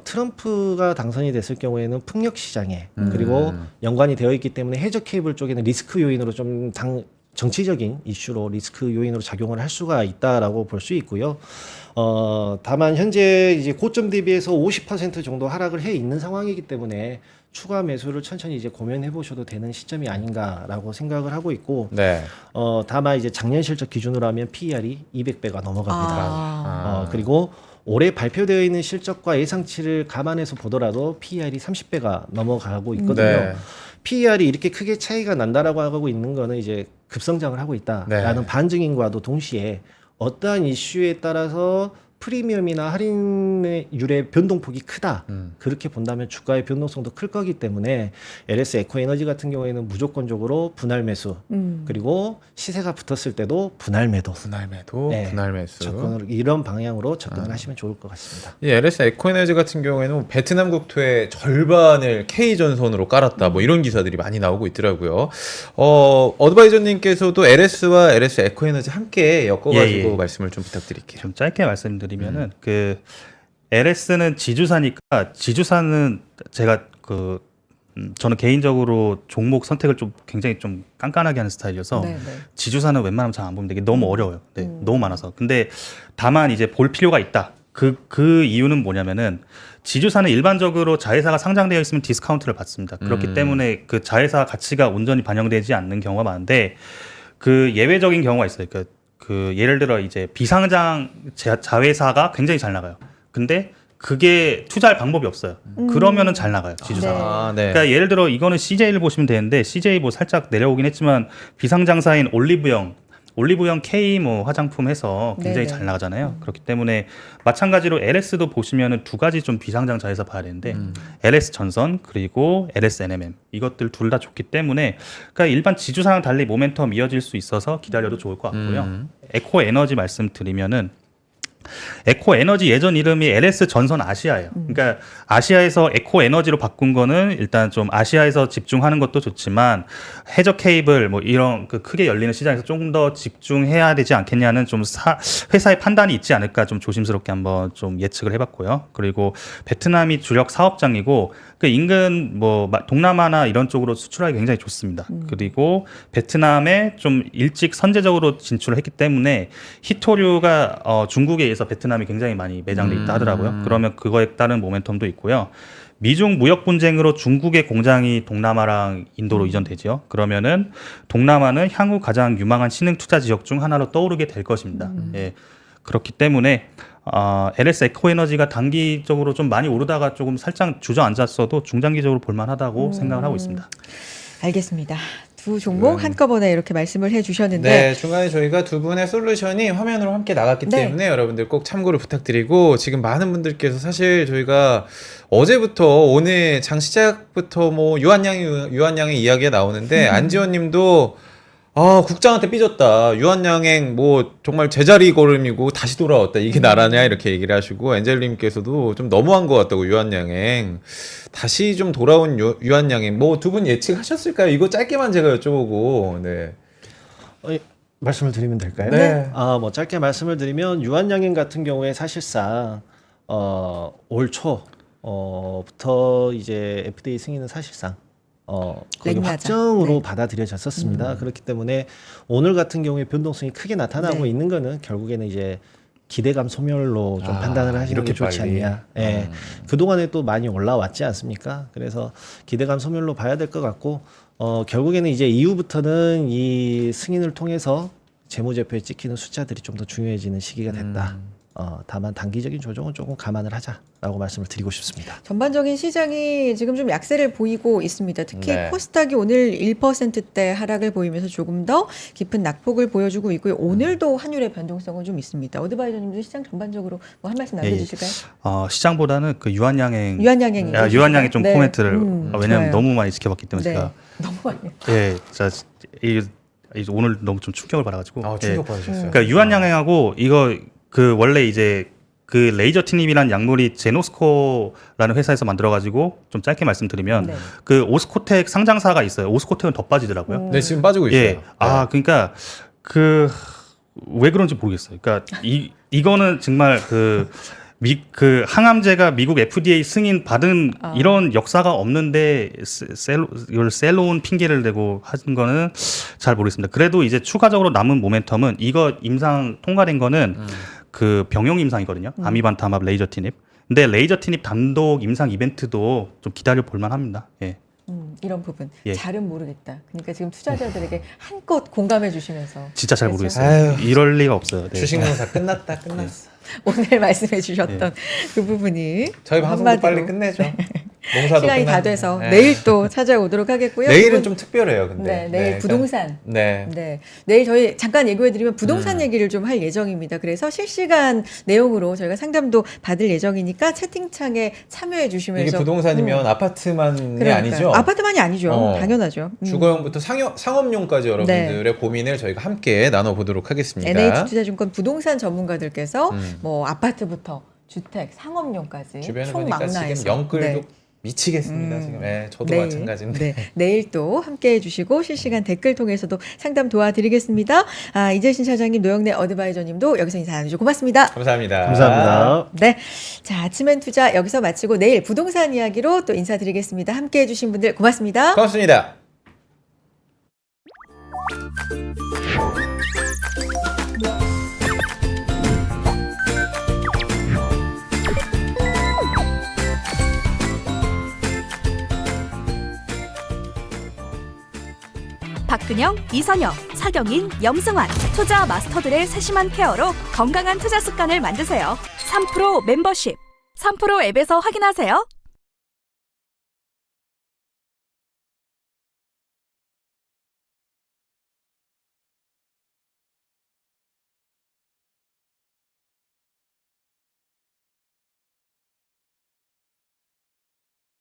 트럼프가 당선이 됐을 경우에는 풍력 시장에 그리고 연관이 되어 있기 때문에 해저 케이블 쪽에는 리스크 요인으로 좀 정치적인 이슈로 리스크 요인으로 작용을 할 수가 있다라고 볼 수 있고요. 다만 현재 이제 고점 대비해서 50% 정도 하락을 해 있는 상황이기 때문에 추가 매수를 천천히 이제 고민해 보셔도 되는 시점이 아닌가라고 생각을 하고 있고, 네. 다만 이제 작년 실적 기준으로 하면 PER이 200배가 넘어갑니다. 아. 그리고 올해 발표되어 있는 실적과 예상치를 감안해서 보더라도 PER이 30배가 넘어가고 있거든요. 네. PER이 이렇게 크게 차이가 난다라고 하고 있는 거는 이제 급성장을 하고 있다라는 네. 반증인과도 동시에 어떠한 이슈에 따라서 프리미엄이나 할인율의 변동폭이 크다. 그렇게 본다면 주가의 변동성도 클 거기 때문에 LS 에코에너지 같은 경우에는 무조건적으로 분할 매수 그리고 시세가 붙었을 때도 분할 매도 분할 매도, 네. 분할 매수. 접근을 이런 방향으로 접근을 하시면 좋을 것 같습니다. 이 LS 에코에너지 같은 경우에는 베트남 국토의 절반을 K 전선으로 깔았다. 뭐 이런 기사들이 많이 나오고 있더라고요. 어드바이저님께서도 LS와 LS 에코에너지 함께 엮어가지고 예. 말씀을 좀 부탁드릴게요. 좀 짧게 말씀드리면은 그 LS는 지주사니까 지주사는 제가 저는 개인적으로 종목 선택을 좀 굉장히 좀 깐깐하게 하는 스타일이어서 네, 네. 지주사는 웬만하면 잘 안 보면 되게 너무 어려워요. 네, 너무 많아서. 근데 다만 이제 볼 필요가 있다. 그 이유는 뭐냐면은 지주사는 일반적으로 자회사가 상장되어 있으면 디스카운트를 받습니다. 그렇기 때문에 그 자회사 가치가 온전히 반영되지 않는 경우가 많은데 그 예외적인 경우가 있어요. 그 예를 들어 이제 비상장 자회사가 굉장히 잘 나가요. 근데 그게 투자할 방법이 없어요. 그러면은 잘 나가요, 지주사가. 아, 네. 그러니까 예를 들어 이거는 CJ를 보시면 되는데 CJ 뭐 살짝 내려오긴 했지만 비상장사인 올리브영 K 뭐 화장품 해서 굉장히 네네. 잘 나가잖아요. 그렇기 때문에 마찬가지로 LS도 보시면은 두 가지 좀 비상장 자회사 봐야 되는데 LS 전선 그리고 LS NMM 이것들 둘 다 좋기 때문에 그러니까 일반 지주사랑 달리 모멘텀 이어질 수 있어서 기다려도 좋을 것 같고요. 에코 에너지 말씀드리면은 에코에너지 예전 이름이 LS 전선 아시아예요. 그러니까 아시아에서 에코에너지로 바꾼 거는 일단 좀 아시아에서 집중하는 것도 좋지만 해저 케이블 뭐 이런 그 크게 열리는 시장에서 조금 더 집중해야 되지 않겠냐는 좀 회사의 판단이 있지 않을까 좀 조심스럽게 한번 좀 예측을 해봤고요. 그리고 베트남이 주력 사업장이고 그 인근 뭐 동남아나 이런 쪽으로 수출하기 굉장히 좋습니다. 그리고 베트남에 좀 일찍 선제적으로 진출을 했기 때문에 히토류가 중국에 의해서 베트남이 굉장히 많이 매장돼 있다 하더라고요. 그러면 그거에 따른 모멘텀도 있고요. 미중 무역 분쟁으로 중국의 공장이 동남아랑 인도로 이전되죠. 그러면은 동남아는 향후 가장 유망한 신흥 투자 지역 중 하나로 떠오르게 될 것입니다. 예. 그렇기 때문에 LS 에코에너지가 단기적으로 좀 많이 오르다가 조금 살짝 주저앉았어도 중장기적으로 볼만하다고 생각을 하고 있습니다. 알겠습니다. 두 종목 한꺼번에 이렇게 말씀을 해주셨는데 네, 중간에 저희가 두 분의 솔루션이 화면으로 함께 나갔기 네. 때문에 여러분들 꼭 참고를 부탁드리고 지금 많은 분들께서 사실 저희가 어제부터 오늘 장 시작부터 뭐 유한양의 이야기가 나오는데 안지원님도 국장한테 삐졌다. 유한양행 뭐 정말 제자리 걸음이고 다시 돌아왔다. 이게 나라냐 이렇게 얘기를 하시고 엔젤님께서도 좀 너무한 것 같다고 유한양행 다시 좀 돌아온 유한양행 뭐 두 분 예측하셨을까요? 이거 짧게만 제가 여쭤보고 네. 말씀을 드리면 될까요? 네. 뭐 짧게 말씀을 드리면 유한양행 같은 경우에 사실상 올 초부터 이제 FDA 승인은 사실상 거의 랭나자. 확정으로 네. 받아들여졌었습니다. 그렇기 때문에 오늘 같은 경우에 변동성이 크게 나타나고 네. 있는 거는 결국에는 이제 기대감 소멸로 좀 판단을 하시는 이렇게 게 좋지 빨리. 않냐. 예. 그동안에 또 많이 올라왔지 않습니까? 그래서 기대감 소멸로 봐야 될 것 같고 결국에는 이제 이후부터는 이 승인을 통해서 재무제표에 찍히는 숫자들이 좀 더 중요해지는 시기가 됐다. 다만 단기적인 조정은 조금 감안을 하자라고 말씀을 드리고 싶습니다. 전반적인 시장이 지금 좀 약세를 보이고 있습니다. 특히 네. 코스닥이 오늘 1%대 하락을 보이면서 조금 더 깊은 낙폭을 보여주고 있고요. 오늘도 환율의 변동성은 좀 있습니다. 어드바이저님도 시장 전반적으로 뭐 한 말씀 남겨주실까요? 시장보다는 그 유한양행 유한양행 유한양행 좀 네. 코멘트를 좋아요. 왜냐면 너무 많이 지켜봤기 때문에 네. 제가 너무 많이. 오늘 너무 좀 충격을 받아가지고 충격 받으셨어요. 그러니까 유한양행하고 이거 그 원래 이제 그 레이저 티닙이라는 약물이 제노스코라는 회사에서 만들어가지고 좀 짧게 말씀드리면 네. 그 오스코텍 상장사가 있어요. 오스코텍은 더 빠지더라고요. 네, 지금 빠지고 있어요. 예. 그러니까 그 왜 그런지 모르겠어요. 그러니까 이거는 정말 그 항암제가 미국 FDA 승인 받은 이런 역사가 없는데 이걸 셀로운 핑계를 대고 하는 거는 잘 모르겠습니다. 그래도 이제 추가적으로 남은 모멘텀은 이거 임상 통과된 거는 그 병용 임상이거든요. 아미반타맙 레이저 티닙. 근데 레이저 티닙 단독 임상 이벤트도 좀 기다려 볼 만합니다. 예. 이런 부분 예. 잘은 모르겠다. 그러니까 지금 투자자들에게 한껏 공감해 주시면서 진짜 잘 그렇죠? 모르겠어요. 아유. 이럴 리가 없어요. 네. 주식농사 끝났어. 오늘 말씀해 주셨던 그 부분이 저희 방송도 한마디로 빨리 끝내죠. 농사도 시간이 다 끝났는데. 돼서 네. 내일 또 찾아오도록 하겠고요. 내일은 그분- 좀 특별해요, 근데. 네, 내일 네, 부동산. 네. 네. 내일 저희 잠깐 예고해드리면 부동산 얘기를 좀 할 예정입니다. 그래서 실시간 내용으로 저희가 상담도 받을 예정이니까 채팅창에 참여해 주시면서. 이게 부동산이면 아파트만이 그러니까요. 아니죠. 아파트만이 아니죠. 당연하죠. 주거용부터 상업용까지 여러분들의 고민을 저희가 함께 나눠보도록 하겠습니다. NH투자증권 부동산 전문가들께서 음. 뭐 아파트부터 주택, 상업용까지 주변에 총 보니까 망라해서. 지금 영끌도 네. 미치겠습니다. 지금. 네, 저도 내일, 마찬가지인데. 네, 내일 또 함께해 주시고 실시간 댓글 통해서도 상담 도와드리겠습니다. 이재신 차장님, 노영래 어드바이저님도 여기서 인사 나누죠. 고맙습니다. 감사합니다. 감사합니다. 네, 자 아침엔 투자 여기서 마치고 내일 부동산 이야기로 또 인사드리겠습니다. 함께해 주신 분들 고맙습니다. 고맙습니다. 박근영, 이선영, 차경인, 염승환 투자 마스터들의 세심한 케어로 건강한 투자 습관을 만드세요. 3프로 멤버십 3프로 앱에서 확인하세요.